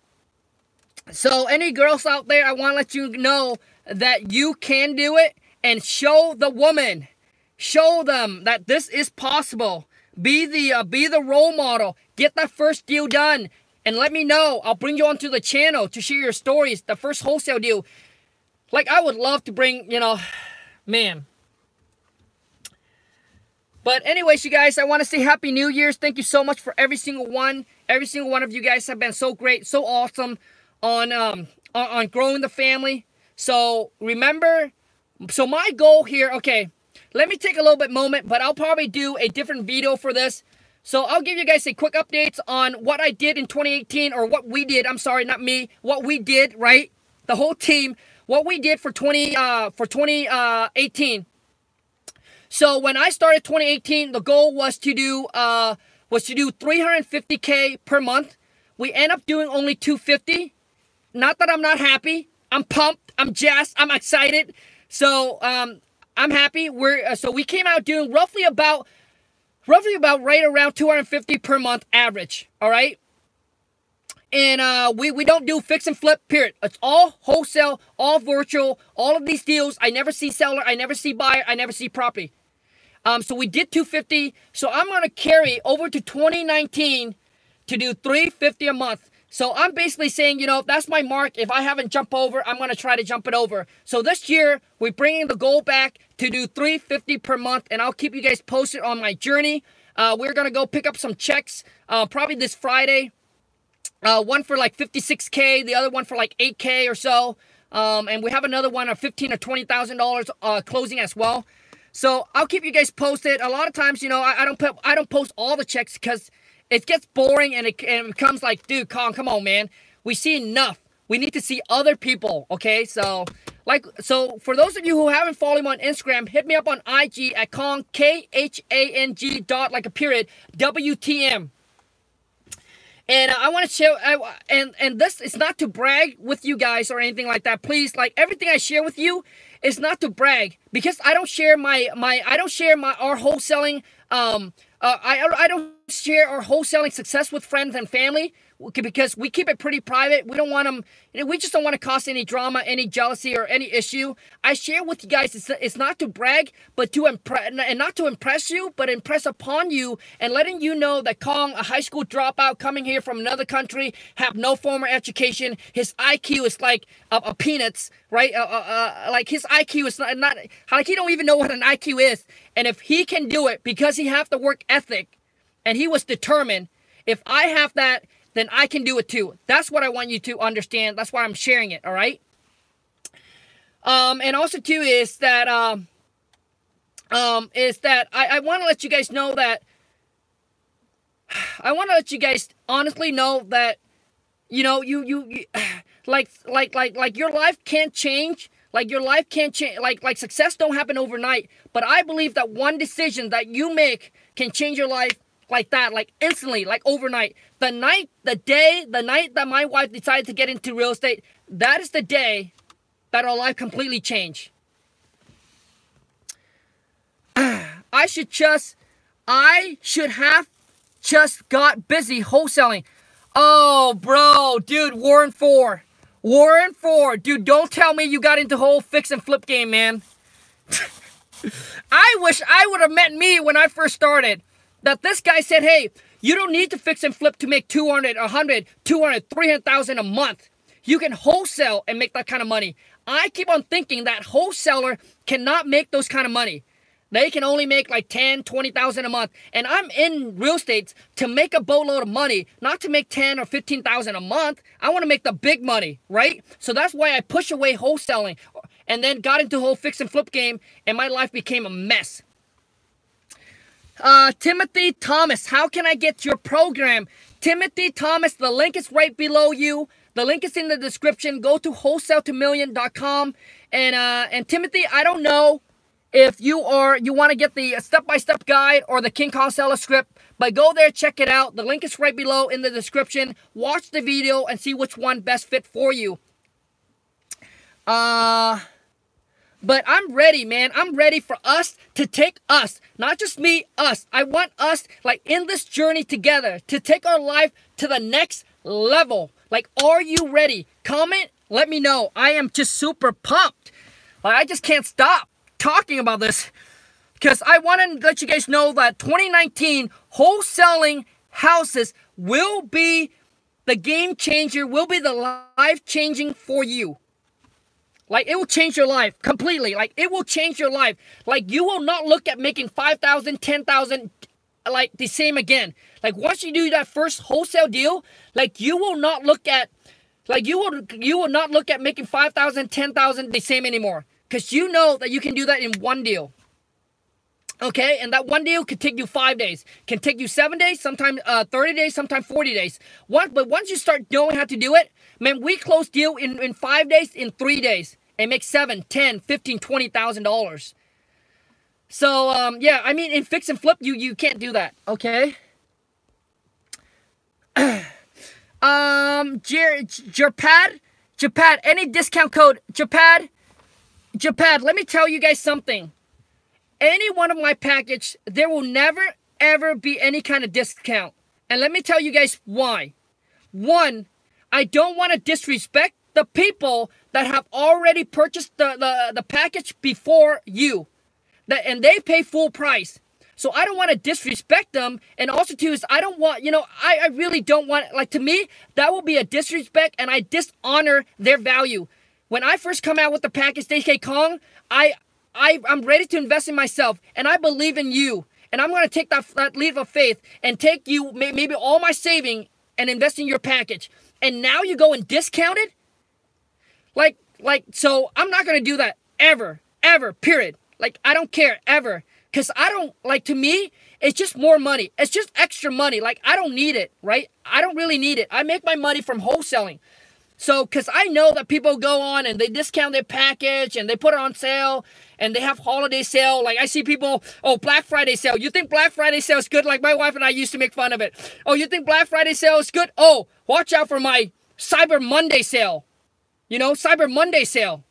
So any girls out there, I want to let you know that you can do it, and show the woman, show them that this is possible. Be the role model. Get that first deal done, and let me know. I'll bring you onto the channel to share your stories. The first wholesale deal. Like, I would love to bring, man. But anyways, you guys, I want to say Happy New Year's. Thank you so much for every single one. Every single one of you guys have been so great, so awesome on growing the family. So remember, so my goal here, okay, let me take a little bit moment, but I'll probably do a different video for this. So I'll give you guys a quick updates on what I did in 2018, or what we did. I'm sorry, not me. What we did, right? The whole team. What we did for 2018. So when I started 2018, the goal was to do 350K per month. We end up doing only 250. Not that I'm not happy. I'm pumped. I'm jazzed. I'm excited. So I'm happy. So we came out doing roughly about right around 250 per month average. All right. And we don't do fix and flip, period. It's all wholesale, all virtual, all of these deals. I never see seller, I never see buyer, I never see property. So we did 250. So I'm going to carry over to 2019 to do 350 a month. So I'm basically saying, that's my mark. If I haven't jumped over, I'm going to try to jump it over. So this year, we're bringing the goal back to do 350 per month. And I'll keep you guys posted on my journey. We're going to go pick up some checks probably this Friday. One for like 56K, the other one for like 8K or so. And we have another one of $15,000 or $20,000 closing as well. So I'll keep you guys posted. A lot of times, I don't post all the checks because it gets boring, and it becomes like, dude, Kong, come on, man. We see enough. We need to see other people, okay? So for those of you who haven't followed me on Instagram, hit me up on IG at Kong, K-H-A-N-G dot, like a period, W-T-M. And I want to share, and this is not to brag with you guys or anything like that. Please, like, everything I share with you is not to brag, because I don't share our wholesaling, I don't share our wholesaling success with friends and family, because we keep it pretty private. We don't want them, we just don't want to cause any drama, any jealousy, or any issue. I share with you guys, it's not to brag, but to impress, and not to impress you, but impress upon you, and letting you know that Kong, a high school dropout coming here from another country, have no formal education, his IQ is like a peanuts, right? Like, his IQ is not like, he don't even know what an IQ is. And if he can do it because he have the work ethic and he was determined, if I have that, then I can do it too. That's what I want you to understand. That's why I'm sharing it, all right? And also too is that I want to let you guys know that, I want to let you guys honestly know that, like your life can't change. Like, your life can't change. Like success don't happen overnight. But I believe that one decision that you make can change your life like that, like instantly, like overnight. The night that my wife decided to get into real estate, that is the day that our life completely changed. I should have just got busy wholesaling. Oh, bro, dude, Warren 4. Dude, don't tell me you got into whole fix and flip game, man. I wish I would have met me when I first started. That this guy said, hey, you don't need to fix and flip to make 200, 100, 200, 300,000 a month. You can wholesale and make that kind of money. I keep on thinking that wholesaler cannot make those kind of money. They can only make like 10, 20,000 a month. And I'm in real estate to make a boatload of money, not to make 10 or 15,000 a month. I want to make the big money, right? So that's why I push away wholesaling and then got into the whole fix and flip game, and my life became a mess. Timothy Thomas, how can I get your program? Timothy Thomas, the link is right below you. The link is in the description. Go to wholesale2million.com. And Timothy, I don't know if you want to get the step-by-step guide or the King Kong seller script, but go there, check it out. The link is right below in the description. Watch the video and see which one best fit for you. But I'm ready, man. I'm ready for us to take us, not just me, us. I want us, like, in this journey together to take our life to the next level. Like, are you ready? Comment, let me know. I am just super pumped. Like, I just can't stop talking about this because I want to let you guys know that 2019 wholesaling houses will be the game changer, will be the life changing for you. Like, it will change your life completely. Like, it will change your life. Like, you will not look at making 5,000, 10,000, like, the same again. Like, once you do that first wholesale deal, like, you will not look at, like, you will not look at making 5,000, 10,000 the same anymore. Because you know that you can do that in one deal. Okay? And that one deal could take you 5 days. Can take you 7 days, sometimes 30 days, sometimes 40 days. But once you start knowing how to do it, man, we close deal in 5 days, in 3 days. And make $7,000, $10,000, $15,000, $20,000. So, yeah, I mean, in fix and flip, you can't do that, okay? Japad, any discount code? Japad, let me tell you guys something. Any one of my package, there will never, ever be any kind of discount. And let me tell you guys why. One, I don't want to disrespect the people that have already purchased the package before you. And they pay full price. So I don't want to disrespect them. And also, too, is I don't want, you know, I really don't want, like, to me, that will be a disrespect and I dishonor their value. When I first come out with the package, DK Kong, I'm ready to invest in myself. And I believe in you. And I'm going to take that leap of faith and take you, maybe all my saving and invest in your package. And now you go and discount it? So I'm not going to do that ever, period. Like, I don't care, ever. Because I don't, like, to me, it's just more money. It's just extra money. Like, I don't need it, right? I don't really need it. I make my money from wholesaling. So, because I know that people go on and they discount their package and they put it on sale and they have holiday sale. Like, I see people, oh, Black Friday sale. You think Black Friday sale is good? Like, my wife and I used to make fun of it. Oh, you think Black Friday sale is good? Oh, watch out for my Cyber Monday sale. You know, Cyber Monday sale.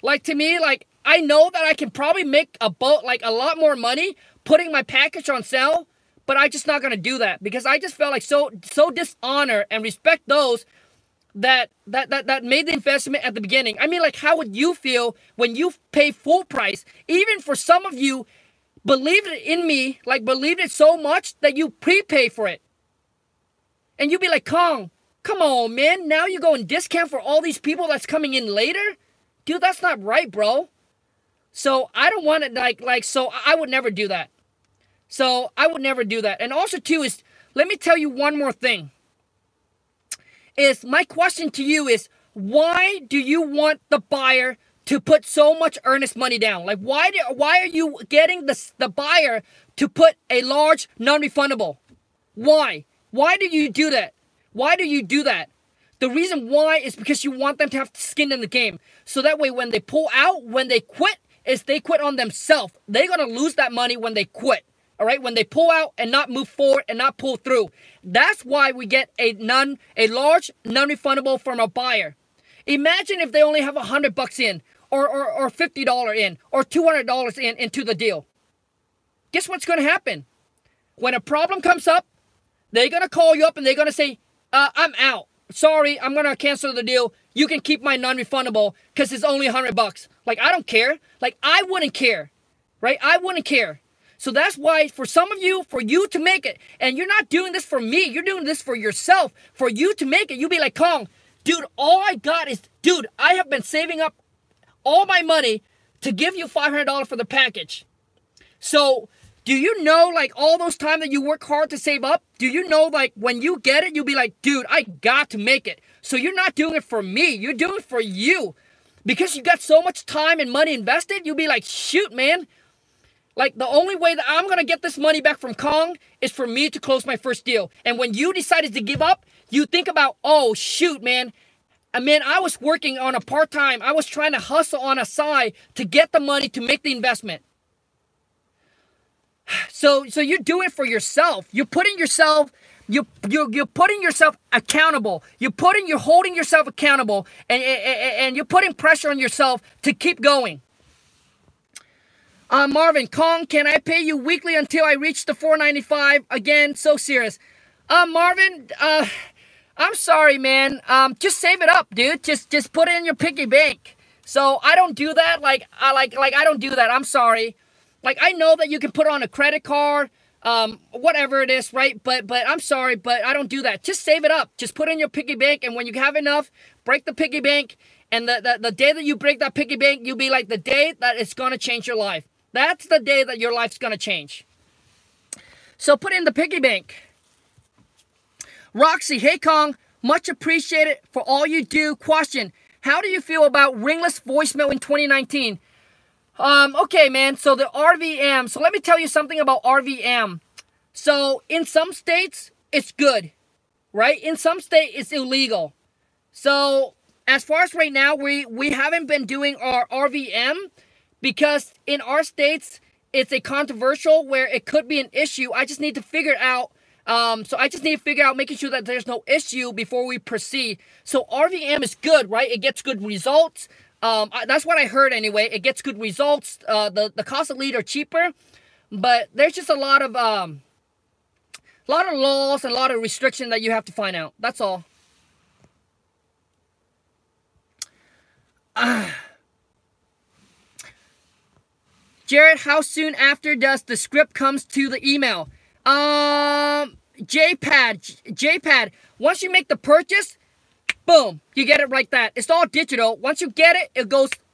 Like, to me, like, I know that I can probably make a lot more money putting my package on sale, but I'm just not going to do that because I just felt like so dishonor and respect those that made the investment at the beginning. I mean, like, how would you feel when you pay full price? Even for some of you, believed it in me, like, believed it so much that you prepay for it. And you'd be like, Kong, come on, man. Now you go and discount for all these people that's coming in later? Dude, that's not right, bro. So I don't want it so I would never do that. So I would never do that. And also, too, is, let me tell you one more thing. Is my question to you is, why do you want the buyer to put so much earnest money down? Like, why are you getting the buyer to put a large non-refundable? Why? Why do you do that? Why do you do that? The reason why is because you want them to have skin in the game. So that way when they pull out, when they quit, is they quit on themselves. They're going to lose that money when they quit. All right? When they pull out and not move forward and not pull through. That's why we get a large non-refundable from a buyer. Imagine if they only have $100 in or $50 in or $200 into the deal. Guess what's going to happen? When a problem comes up, they're going to call you up and they're going to say, I'm out. Sorry, I'm going to cancel the deal. You can keep my non-refundable because it's only $100. Like, I don't care. Like, I wouldn't care. Right? I wouldn't care. So that's why for some of you, for you to make it, and you're not doing this for me, you're doing this for yourself. For you to make it, you'll be like, Kong, dude, all I got is, dude, I have been saving up all my money to give you $500 for the package. So do you know, like, all those times that you work hard to save up? Do you know, like, when you get it, you'll be like, dude, I got to make it. So you're not doing it for me. You're doing it for you. Because you got so much time and money invested, you'll be like, shoot, man. Like, the only way that I'm going to get this money back from Kong is for me to close my first deal. And when you decided to give up, you think about, oh, shoot, man. I was working on a part-time. I was trying to hustle on a side to get the money to make the investment. So you're doing it for yourself. You're putting yourself, you're putting yourself accountable. You're holding yourself accountable, and you're putting pressure on yourself to keep going. Marvin, Kong, can I pay you weekly until I reach the $4.95? Again, so serious. Marvin, I'm sorry, man. Just save it up, dude. Just put it in your piggy bank. So I don't do that. I don't do that. I'm sorry. Like, I know that you can put it on a credit card, whatever it is, right? But I'm sorry, but I don't do that. Just save it up. Just put it in your piggy bank, and when you have enough, break the piggy bank. And the day that you break that piggy bank, you'll be like the day that it's gonna change your life. That's the day that your life's gonna change. So put it in the piggy bank. Roxy, hey Kong, much appreciated for all you do. Question, how do you feel about ringless voicemail in 2019? Okay, man, so the RVM. So let me tell you something about RVM. So in some states, it's good, right? In some states, it's illegal. So as far as right now, we haven't been doing our RVM because in our states, it's a controversial where it could be an issue. I just need to figure it out. So I just need to figure out making sure that there's no issue before we proceed. So RVM is good, right? It gets good results. That's what I heard anyway. It gets good results. The cost of lead are cheaper, but there's just a lot of laws and a lot of restrictions that you have to find out. That's all. Jared, how soon after does the script comes to the email? JPad, once you make the purchase, boom, you get it like that. It's all digital. Once you get it,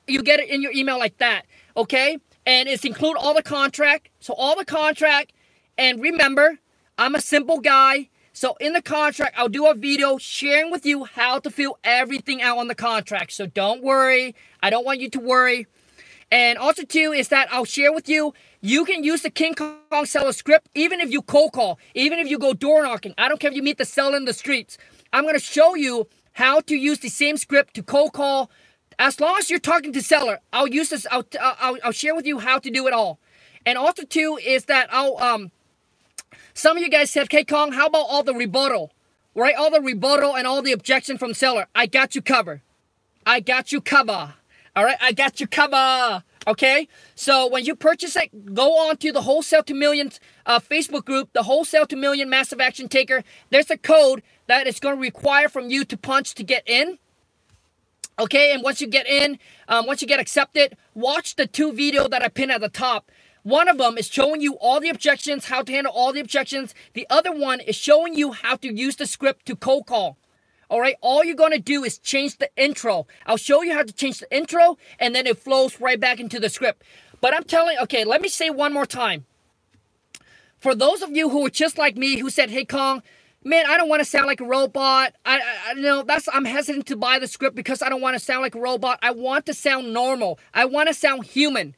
you get it in your email like that, okay? And it's include all the contract. So all the contract, and remember, I'm a simple guy. So in the contract, I'll do a video sharing with you how to fill everything out on the contract. So don't worry. I don't want you to worry. And also, too, is that I'll share with you, you can use the King Kong seller script even if you cold call, even if you go door knocking. I don't care if you meet the seller in the streets. I'm going to show you how to use the same script to cold call. As long as you're talking to seller, I'll use this. I'll share with you how to do it all. And also, too, is that some of you guys said, "Hey, Kong, how about all the rebuttal, right? All the rebuttal and all the objection from seller. I got you covered. I got you covered. All right, I got you covered. Okay, so when you purchase it, go on to the Wholesale to Millions Facebook group, the Wholesale to Million Massive Action Taker. There's a code that it's going to require from you to punch to get in. Okay, and once you get in, once you get accepted, watch the 2 videos that I pinned at the top. One of them is showing you all the objections, how to handle all the objections. The other one is showing you how to use the script to cold call. All right, all you're going to do is change the intro. I'll show you how to change the intro, and then it flows right back into the script. But I'm telling, okay, let me say one more time. For those of you who are just like me, who said, "Hey, Kong, man, I don't want to sound like a robot. I'm hesitant to buy the script because I don't want to sound like a robot. I want to sound normal. I want to sound human."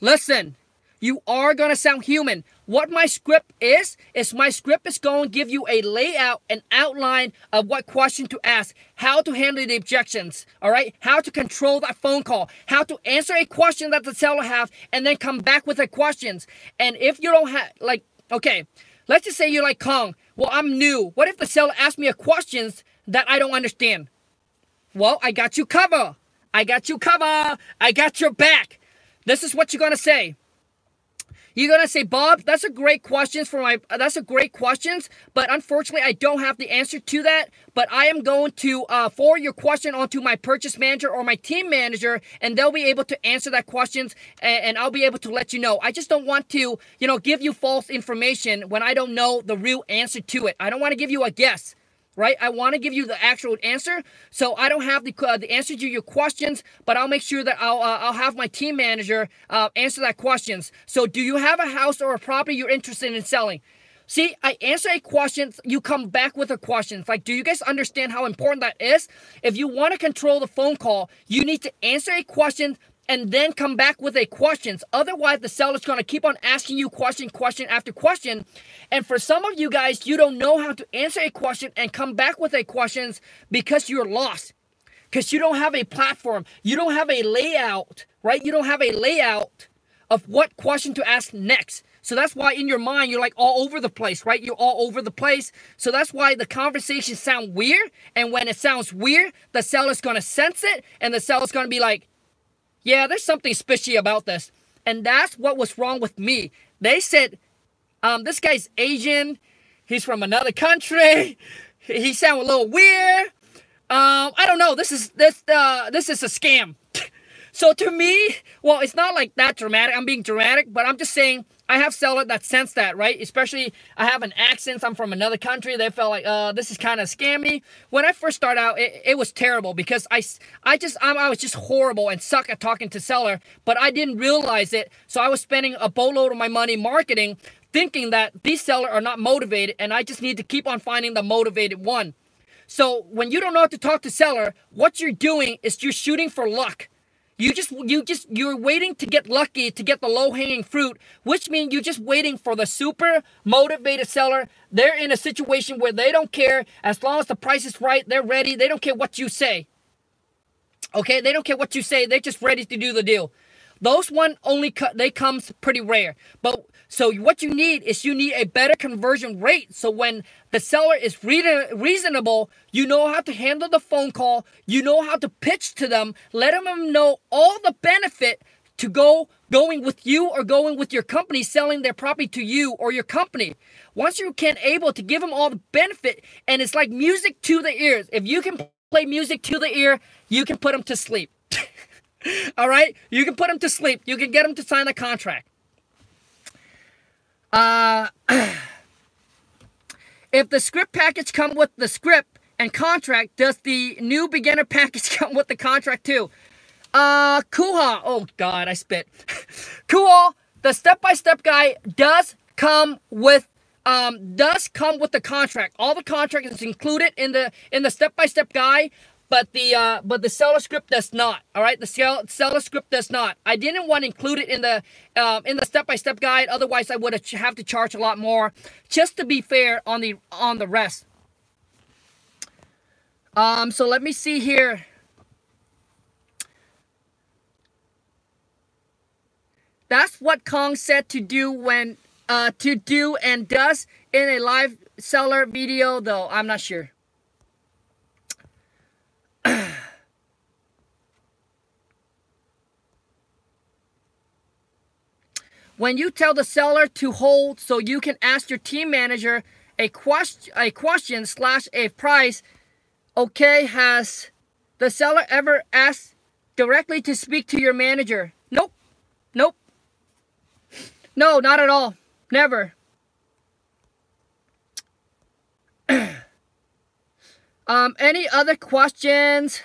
Listen, you are going to sound human. What my script is my script is going to give you a layout, an outline of what question to ask, how to handle the objections, all right? How to control that phone call, how to answer a question that the seller have, and then come back with the questions. And if you don't have, like, okay, let's just say you're like, "Kong, well, I'm new. What if the seller asks me a questions that I don't understand?" Well, I got you covered. I got you covered. I got your back. This is what you're going to say. You're going to say, "Bob, that's a great question but unfortunately, I don't have the answer to that, but I am going to forward your question onto my purchase manager or my team manager, and they'll be able to answer that questions, and I'll be able to let you know. I just don't want to, give you false information when I don't know the real answer to it. I don't want to give you a guess. Right? I want to give you the actual answer, so I don't have the answer to your questions, but I'll make sure that I'll have my team manager answer that questions. So, do you have a house or a property you're interested in selling? See, I answer a question, you come back with a question. Like, do you guys understand how important that is? If you want to control the phone call, you need to answer a question, and then come back with a questions. Otherwise, the seller's going to keep on asking you question after question. And for some of you guys, you don't know how to answer a question and come back with a questions because you're lost. Because you don't have a platform. You don't have a layout, right? You don't have a layout of what question to ask next. So that's why in your mind, you're like all over the place, right? You're all over the place. So that's why the conversations sound weird. And when it sounds weird, the seller's going to sense it. And the seller's going to be like, yeah, there's something fishy about this. And that's what was wrong with me. They said, this guy's Asian. He's from another country. He sounds a little weird. I don't know. This is a scam. So to me, well, it's not like that dramatic. I'm being dramatic, but I'm just saying I have sellers that sense that, right? Especially I have an accent. I'm from another country. They felt like, this is kind of scammy. When I first started out, it was terrible because I was just horrible and suck at talking to seller, but I didn't realize it. So I was spending a boatload of my money marketing, thinking that these sellers are not motivated, and I just need to keep on finding the motivated one. So when you don't know how to talk to seller, what you're doing is you're shooting for luck. You're waiting to get lucky, to get the low-hanging fruit, which means you're just waiting for the super motivated seller. They're in a situation where they don't care. As long as the price is right, they're ready. They don't care what you say. Okay, they don't care what you say. They're just ready to do the deal. Those one they comes pretty rare. But so what you need is you need a better conversion rate. So when the seller is reasonable, you know how to handle the phone call. You know how to pitch to them. Let them know all the benefit to going with you or going with your company, selling their property to you or your company. Once you can able to give them all the benefit, and it's like music to the ears. If you can play music to the ear, you can put them to sleep. All right? You can put them to sleep. You can get them to sign a contract. If the script package come with the script and contract, does the new beginner package come with the contract too? Kuha. Oh God, I spit. Kuha, the step-by-step guide does come with the contract. All the contract is included in the step-by-step guide. But the seller script does not. All right, the seller script does not. I didn't want to include it in the step-by-step guide. Otherwise, I would have to charge a lot more. Just to be fair on the rest. So let me see here. That's what Kong said to do when to do and does in a live seller video, though I'm not sure. When you tell the seller to hold so you can ask your team manager a question / a price, okay, has the seller ever asked directly to speak to your manager? Nope. Nope. No, not at all. Never. Any other questions?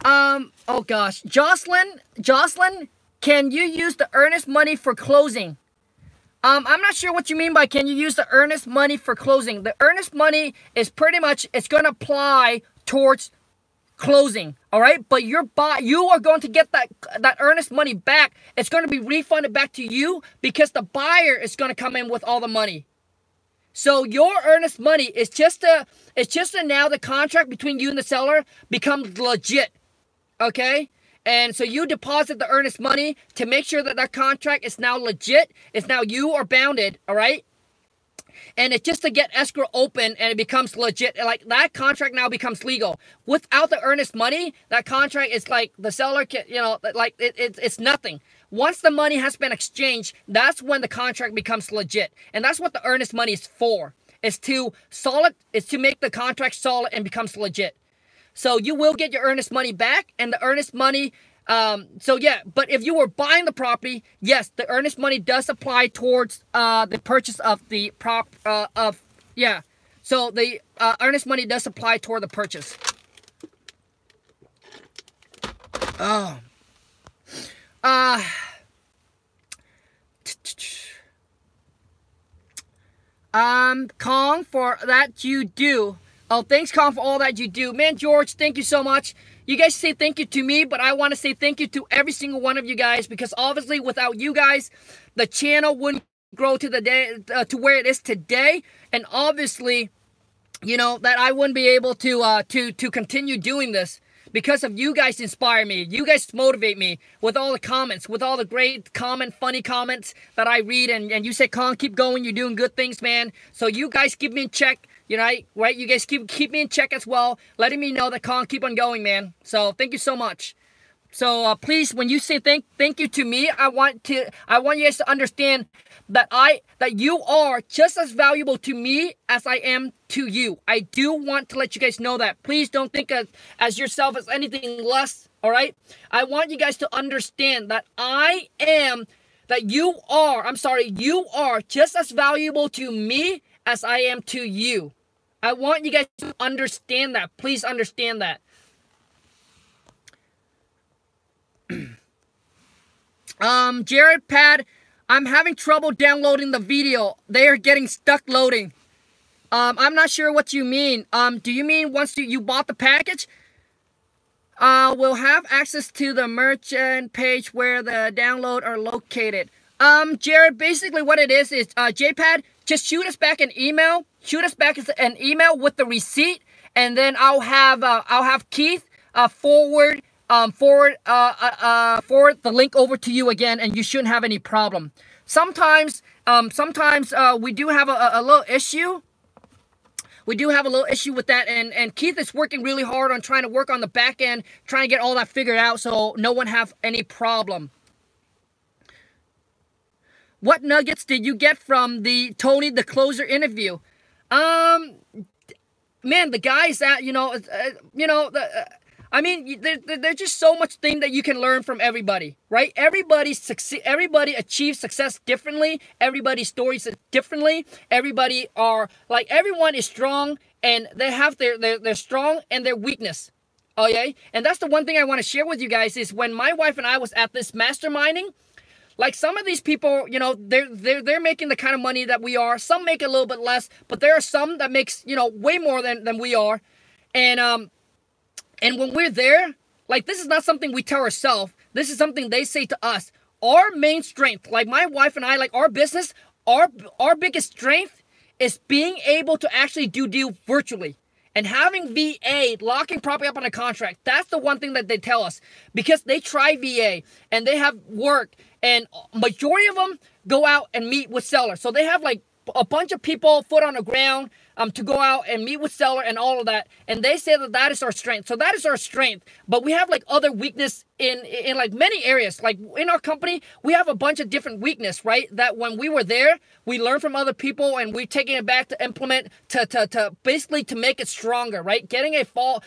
Oh gosh. Jocelyn, can you use the earnest money for closing? I'm not sure what you mean by can you use the earnest money for closing. The earnest money is pretty much, it's going to apply towards closing, all right? But you are going to get that earnest money back. It's going to be refunded back to you because the buyer is going to come in with all the money. So your earnest money is just now the contract between you and the seller becomes legit, okay? And so you deposit the earnest money to make sure that contract is now legit. It's now you are bounded, all right? And it's just to get escrow open and it becomes legit. Like that contract now becomes legal. Without the earnest money, that contract is like the seller can, like it's nothing. Once the money has been exchanged, that's when the contract becomes legit. And that's what the earnest money is for. It's to make the contract solid and becomes legit. So you will get your earnest money back, and the earnest money, so yeah, but if you were buying the property, yes, the earnest money does apply towards the purchase of the yeah. So the earnest money does apply toward the purchase. Oh. Kong, for that you do. Oh, thanks, Con, for all that you do. Man, George, thank you so much. You guys say thank you to me, but I want to say thank you to every single one of you guys, because obviously without you guys, the channel wouldn't grow to the day to where it is today, and obviously, you know, that I wouldn't be able to continue doing this. Because of you guys inspire me. You guys motivate me with all the comments, with all the great funny comments that I read. And you say, Con, keep going. You're doing good things, man. So you guys keep me in check, you know, right? You guys keep me in check as well, letting me know that, Con, keep on going, man. So thank you so much. So please, when you say thank you to me, I want you guys to understand that you are just as valuable to me as I am to you. I do want to let you guys know that. Please don't think as yourself as anything less, all right? I want you guys to understand that you are just as valuable to me as I am to you. I want you guys to understand that. Please understand that. Jared Pad, I'm having trouble downloading the video. They are getting stuck loading. I'm not sure what you mean. Do you mean once you bought the package? We'll have access to the merchant page where the download are located. Jared, basically what it is JPad, just shoot us back an email. Shoot us back an email with the receipt, and then I'll have Keith forward the link over to you again, and you shouldn't have any problem. Sometimes we do have a little issue. We do have a little issue with that, and Keith is working really hard on trying to work on the back end, trying to get all that figured out so no one have any problem. What nuggets did you get from the Tony the Closer interview? Man, the guys that, I mean, there's just so much thing that you can learn from everybody, right? Everybody achieves success differently. Everybody's stories differently. Everyone is strong, and they have their strong and their weakness. Okay? And that's the one thing I want to share with you guys is when my wife and I was at this masterminding, like some of these people, you know, they're making the kind of money that we are. Some make a little bit less, but there are some that makes, you know, way more than we are. And when we're there, like, this is not something we tell ourselves. This is something they say to us. Our main strength, like my wife and I, like our business, our biggest strength is being able to actually do deal virtually. And having VA, locking property up on a contract, that's the one thing that they tell us. Because they try VA, and they have work, and majority of them go out and meet with sellers. So they have like a bunch of people, foot on the ground, to go out and meet with seller and all of that. And they say that that is our strength. So that is our strength. But we have like other weakness in like many areas. Like in our company, we have a bunch of different weakness, right? That when we were there, we learned from other people, and we're taking it back to implement to basically to make it stronger, right? Getting more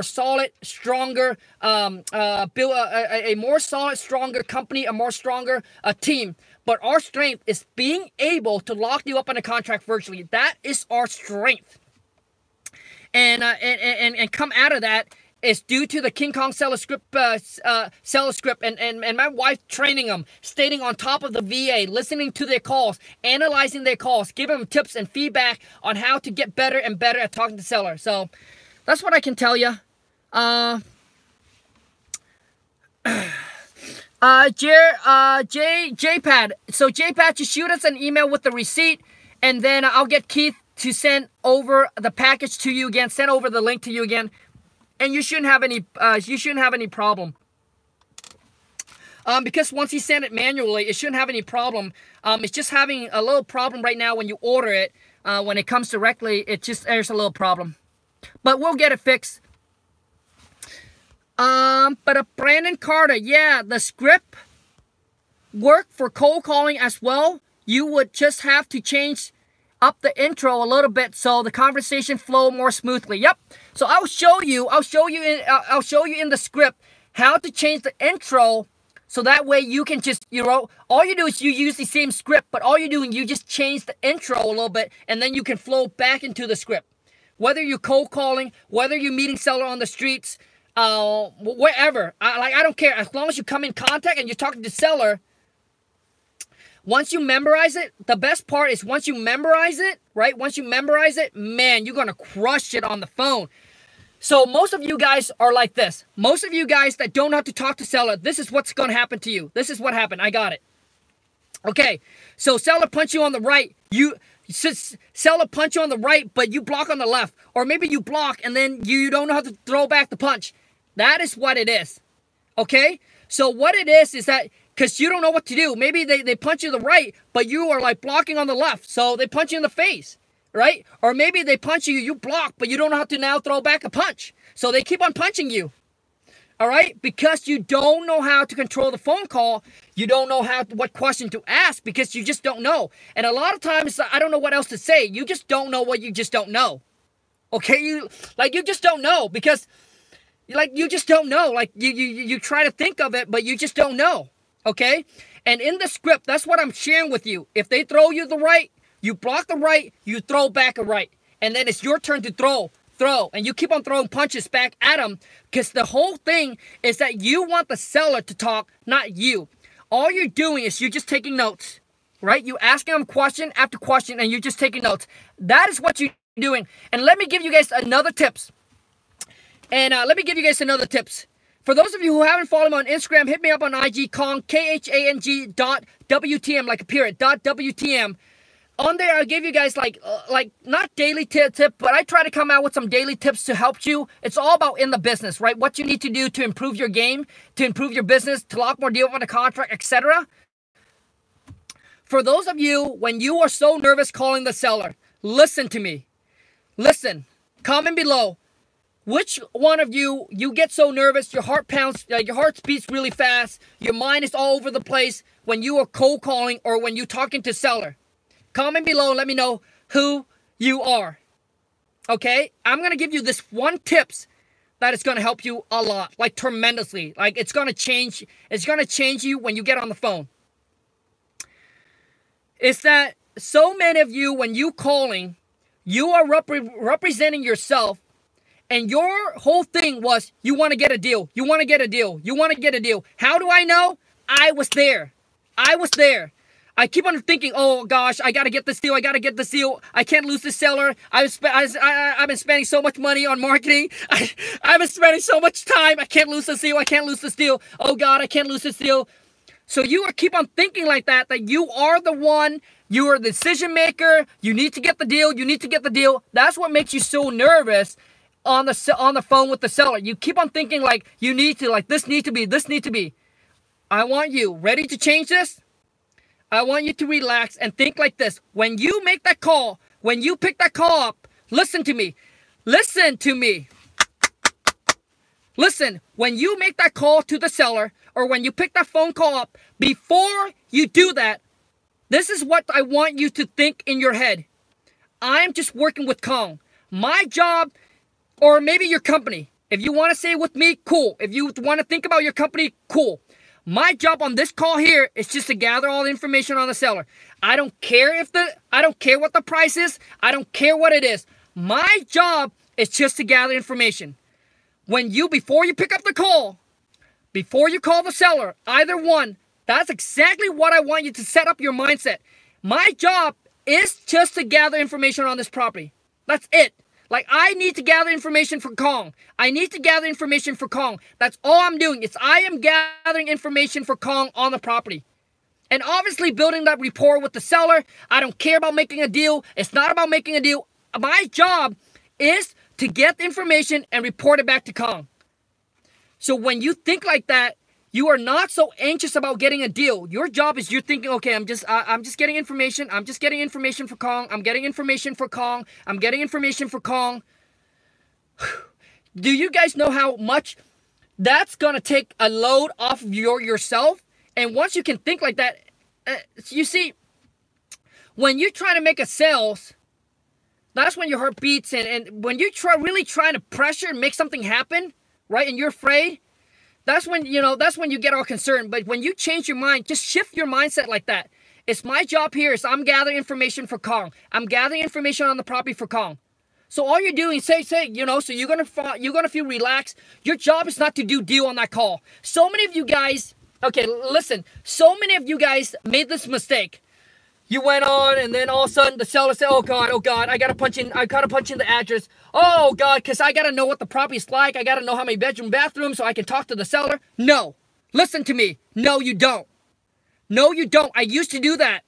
solid, stronger, build a more solid, stronger company, a more stronger team. But our strength is being able to lock you up on a contract virtually. That is our strength. And come out of that is due to the King Kong seller script, and my wife training them, staying on top of the VA, listening to their calls, analyzing their calls, giving them tips and feedback on how to get better and better at talking to sellers. So that's what I can tell you. JPad. So JPad, just shoot us an email with the receipt, and then I'll get Keith to send over the package to you again, send over the link to you again, and you shouldn't have any problem. Because once he sent it manually, it shouldn't have any problem. It's just having a little problem right now when you order it. When it comes directly, there's a little problem, but we'll get it fixed. But Brandon Carter, yeah, the script work for cold calling as well. You would just have to change up the intro a little bit so the conversation flow more smoothly. Yep. So I'll show you in the script how to change the intro, so that way you can just, all you do is you use the same script, but all you do is you just change the intro a little bit, and then you can flow back into the script. Whether you're cold calling, whether you're meeting seller on the streets, wherever, I don't care, as long as you come in contact and you're talking to seller, Once you memorize it, the best part is once you memorize it, right? Once you memorize it, man, you're going to crush it on the phone. So most of you guys are like this. Most of you guys that don't know how to talk to seller, this is what's going to happen to you. This is what happened. I got it. Okay, so seller punch you on the right. Seller punch you on the right, but you block on the left. Or maybe you block and then you don't know how to throw back the punch. That is what it is. Okay? So what it is that because you don't know what to do. Maybe they punch you the right, but you are like blocking on the left. So they punch you in the face, right? Or maybe they punch you, you block, but you don't know how to now throw back a punch. So they keep on punching you. All right? Because you don't know how to control the phone call. You don't know what question to ask because you just don't know. And a lot of times, I don't know what else to say. You just don't know what you just don't know. Okay? You just don't know because, you just don't know. Like, you try to think of it, but you just don't know. Okay? And in the script, that's what I'm sharing with you. If they throw you the right, you block the right, you throw back a right. And then it's your turn to throw. And you keep on throwing punches back at them because the whole thing is that you want the seller to talk, not you. All you're doing is you're just taking notes, right? You asking them question after question and you're just taking notes. That is what you're doing. And let me give you guys another tips. For those of you who haven't followed me on Instagram, hit me up on IG, Kong, KHANG.WTM, like a period, .WTM. On there, I'll give you guys like not daily tip, but I try to come out with some daily tips to help you. It's all about in the business, right? What you need to do to improve your game, to improve your business, to lock more deals on the contract, etc. For those of you, when you are so nervous calling the seller, listen to me. Listen. Comment below. Which one of you get so nervous, your heart pounds, your heart beats really fast, your mind is all over the place when you are cold calling or when you're talking to seller? Comment below and let me know who you are. Okay? I'm going to give you this one tips that is going to help you a lot, like tremendously. Like it's going to change you when you get on the phone. It's that so many of you, when you calling, you are representing yourself. And your whole thing was, you want to get a deal. You want to get a deal. You want to get a deal. How do I know? I was there. I keep on thinking, oh gosh, I got to get this deal. I can't lose this seller. I've been spending so much money on marketing. I've been spending so much time. I can't lose this deal. Oh God, I can't lose this deal. So you keep on thinking like that you are the one, you are the decision maker. You need to get the deal. That's what makes you so nervous on the phone with the seller. You keep on thinking like you need to, like this need to be. I want you ready to change this. I want you to relax and think like this. When you make that call, when you pick that call up, listen to me. Listen, when you make that call to the seller or when you pick that phone call up, before you do that, this is what I want you to think in your head. I'm just working with Kong. My job, or maybe your company. If you want to say it with me, cool. If you want to think about your company, cool. My job on this call here is just to gather all the information on the seller. I don't care what the price is. I don't care what it is. My job is just to gather information. Before you pick up the call, before you call the seller, either one, that's exactly what I want you to set up your mindset. My job is just to gather information on this property. That's it. Like, I need to gather information for Kong. That's all I'm doing. I am gathering information for Kong on the property. And obviously building that rapport with the seller. I don't care about making a deal. It's not about making a deal. My job is to get the information and report it back to Kong. So when you think like that, you are not so anxious about getting a deal. Your job is you're thinking, okay, I'm just getting information. I'm just getting information for Kong. I'm getting information for Kong. Do you guys know how much that's going to take a load off of yourself? And once you can think like that, you see, when you're trying to make a sales, that's when your heart beats. And when you're really trying to pressure and make something happen, right, and you're afraid, that's when you get all concerned. But when you change your mind, just shift your mindset like that. It's my job here is I'm gathering information for Kong. I'm gathering information on the property for Kong. So all you're doing, so you're gonna feel relaxed. Your job is not to do deal on that call. So many of you guys, Okay, listen. So many of you guys made this mistake. You went on, and then all of a sudden the seller said, oh God, I gotta punch in the address. Oh God, because I gotta know what the property's like. I gotta know how many bedroom, bathroom, so I can talk to the seller. No. Listen to me. No, you don't. No, you don't. I used to do that.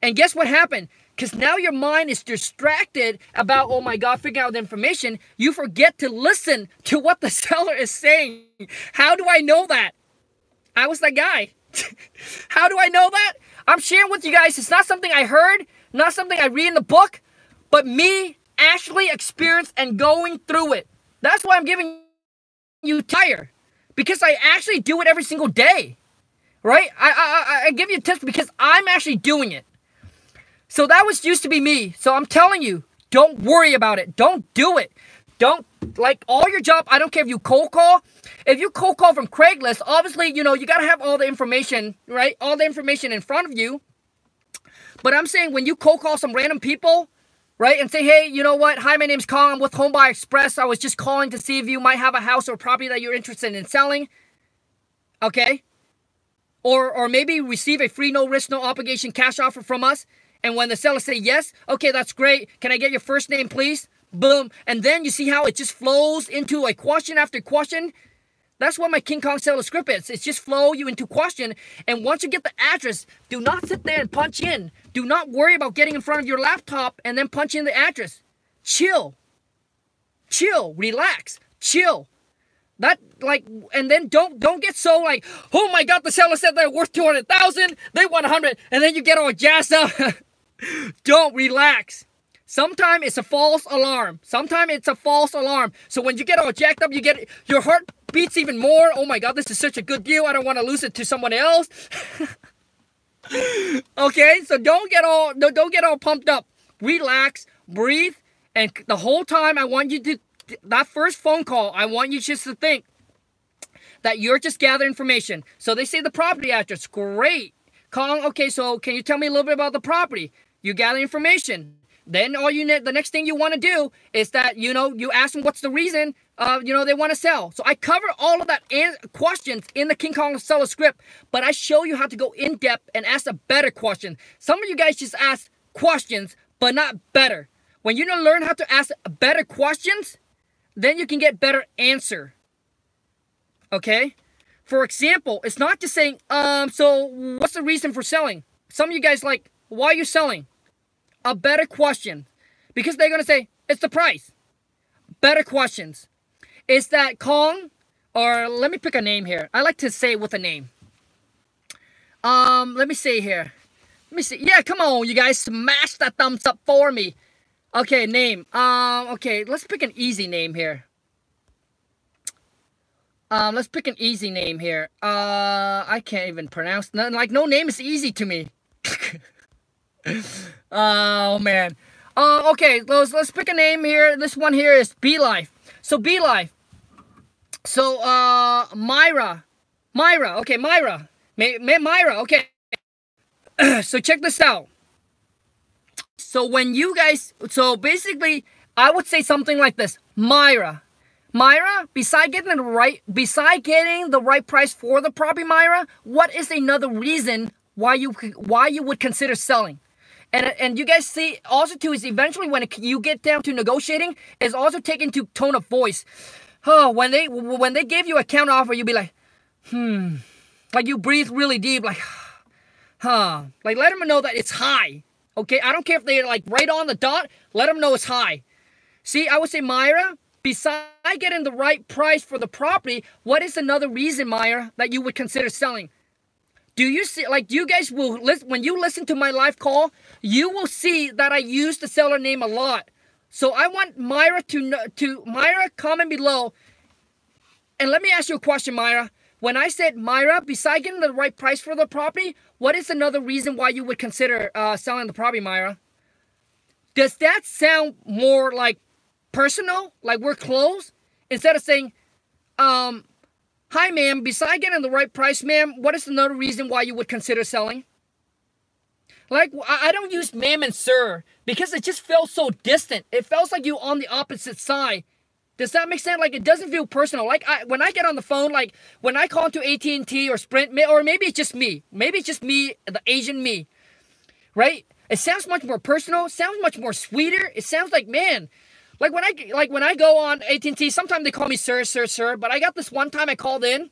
And guess what happened? Because now your mind is distracted about, oh my God, figuring out the information. You forget to listen to what the seller is saying. How do I know that? I was that guy. How do I know that? I'm sharing with you guys. It's not something I heard, not something I read in the book, but me actually experienced and going through it. That's why I'm giving you tire, because I actually do it every single day, right? I give you tips because I'm actually doing it. So that was used to be me. So I'm telling you, don't worry about it. Don't do it. Don't, like, all your job, I don't care if you cold call. If you cold call from Craigslist, obviously, you know, you got to have all the information, right? All the information in front of you. But I'm saying when you cold call some random people, right? And say, hey, you know what? Hi, my name's Kong. I'm with Home Buy Express. I was just calling to see if you might have a house or property that you're interested in selling. Okay? Or maybe receive a free, no risk, no obligation cash offer from us. And when the seller say yes, okay, that's great. Can I get your first name, please? Boom. And then you see how it just flows into a question after question. That's what my King Kong seller script is. It's just flow you into question. And once you get the address, do not sit there and punch in. Do not worry about getting in front of your laptop and then punch in the address. Chill. Chill. Relax. Chill. That, like, and then don't get so like, oh my God, the seller said they're worth 200,000. They want 100, and then you get all jazzed up. Don't. Relax. Sometimes it's a false alarm. Sometimes it's a false alarm. So when you get all jacked up, you get, your heart beats even more. Oh my God, this is such a good deal. I don't want to lose it to someone else. Okay, so don't get all pumped up. Relax, breathe, and the whole time I want you to, that first phone call, I want you just to think that you're just gathering information. So they say the property address. Great. Kong, okay, so can you tell me a little bit about the property? You gather information. Then the next thing you want to do is that, you know, you ask them what's the reason, you know, they want to sell. So I cover all of that questions in the King Kong seller script, but I show you how to go in depth and ask a better question. Some of you guys just ask questions, but not better. When you learn how to ask better questions, then you can get better answer. Okay? For example, it's not just saying, so what's the reason for selling? Some of you guys like, why are you selling? A better question. Because they're going to say, it's the price. Better questions. Is that Kong? Or let me pick a name here. I like to say with a name. Let me see here. Let me see. Yeah, come on, you guys. Smash that thumbs up for me. Okay, name. Okay, let's pick an easy name here. Let's pick an easy name here. I can't even pronounce. No name is easy to me. Oh man. Okay, let's pick a name here. This one here is Be Life. So Be Life. So Myra. Okay, Myra. Myra. Okay. So check this out. So when you guys, so basically, I would say something like this. Myra, beside getting the right price for the property, Myra, what is another reason why you would consider selling? And you guys see also too is eventually when you get down to negotiating, is also taken to tone of voice. Oh, when they give you a counter offer, you'll be like, like you breathe really deep, like, like let them know that it's high. Okay, I don't care if they're like right on the dot. Let them know it's high. See, I would say, Myra, besides getting the right price for the property, what is another reason, Myra, that you would consider selling? Do you see, like, you guys will listen, when you listen to my live call, you will see that I use the seller name a lot. So I want Myra to Myra, comment below. And let me ask you a question, Myra. When I said, Myra, besides getting the right price for the property, what is another reason why you would consider selling the property, Myra? Does that sound more like personal, like we're close? Instead of saying, hi, ma'am, besides getting the right price, ma'am, what is another reason why you would consider selling? Like, I don't use ma'am and sir because it just felt so distant. It feels like you on the opposite side. Does that make sense? Like, it doesn't feel personal. Like, when I get on the phone, like, when I call into AT&T or Sprint, or maybe it's just me. Maybe it's just me, the Asian me, right? It sounds much more personal. It sounds much more sweeter. It sounds like, man, like when I go on AT&T, sometimes they call me sir, sir, sir. But I got this one time I called in,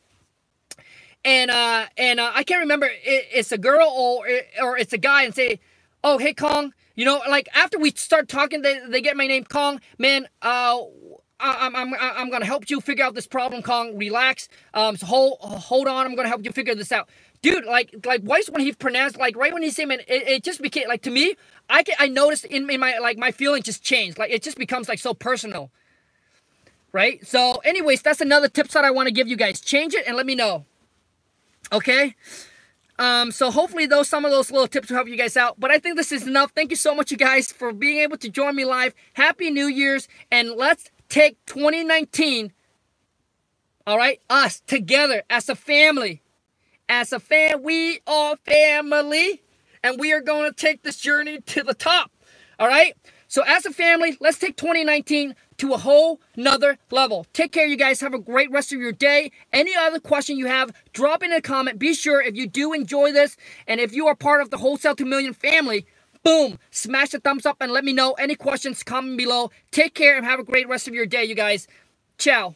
and I can't remember it's a girl or it's a guy, and say, oh, hey, Kong. You know, like, after we start talking, they get my name, Kong. Man, I'm gonna help you figure out this problem, Kong. Relax. So hold on. I'm gonna help you figure this out, dude. Like Weiss, when he pronounced, like, right when he said, man, it just became, like, to me, I noticed in my, like, my feeling just changed. Like, it just becomes, like, so personal, right? So, anyways, that's another tip that I want to give you guys. Change it and let me know. Okay. So hopefully some of those little tips will help you guys out. But I think this is enough. Thank you so much, you guys, for being able to join me live. Happy New Year's, and let's take 2019, all right, us together as a family. As a we are family, and we are going to take this journey to the top, all right? So as a family, let's take 2019 to a whole nother level. Take care, you guys. Have a great rest of your day. Any other question you have, drop in a comment. Be sure, if you do enjoy this, and if you are part of the Wholesale to Million family, boom, smash the thumbs up and let me know. Any questions, comment below. Take care and have a great rest of your day, you guys. Ciao.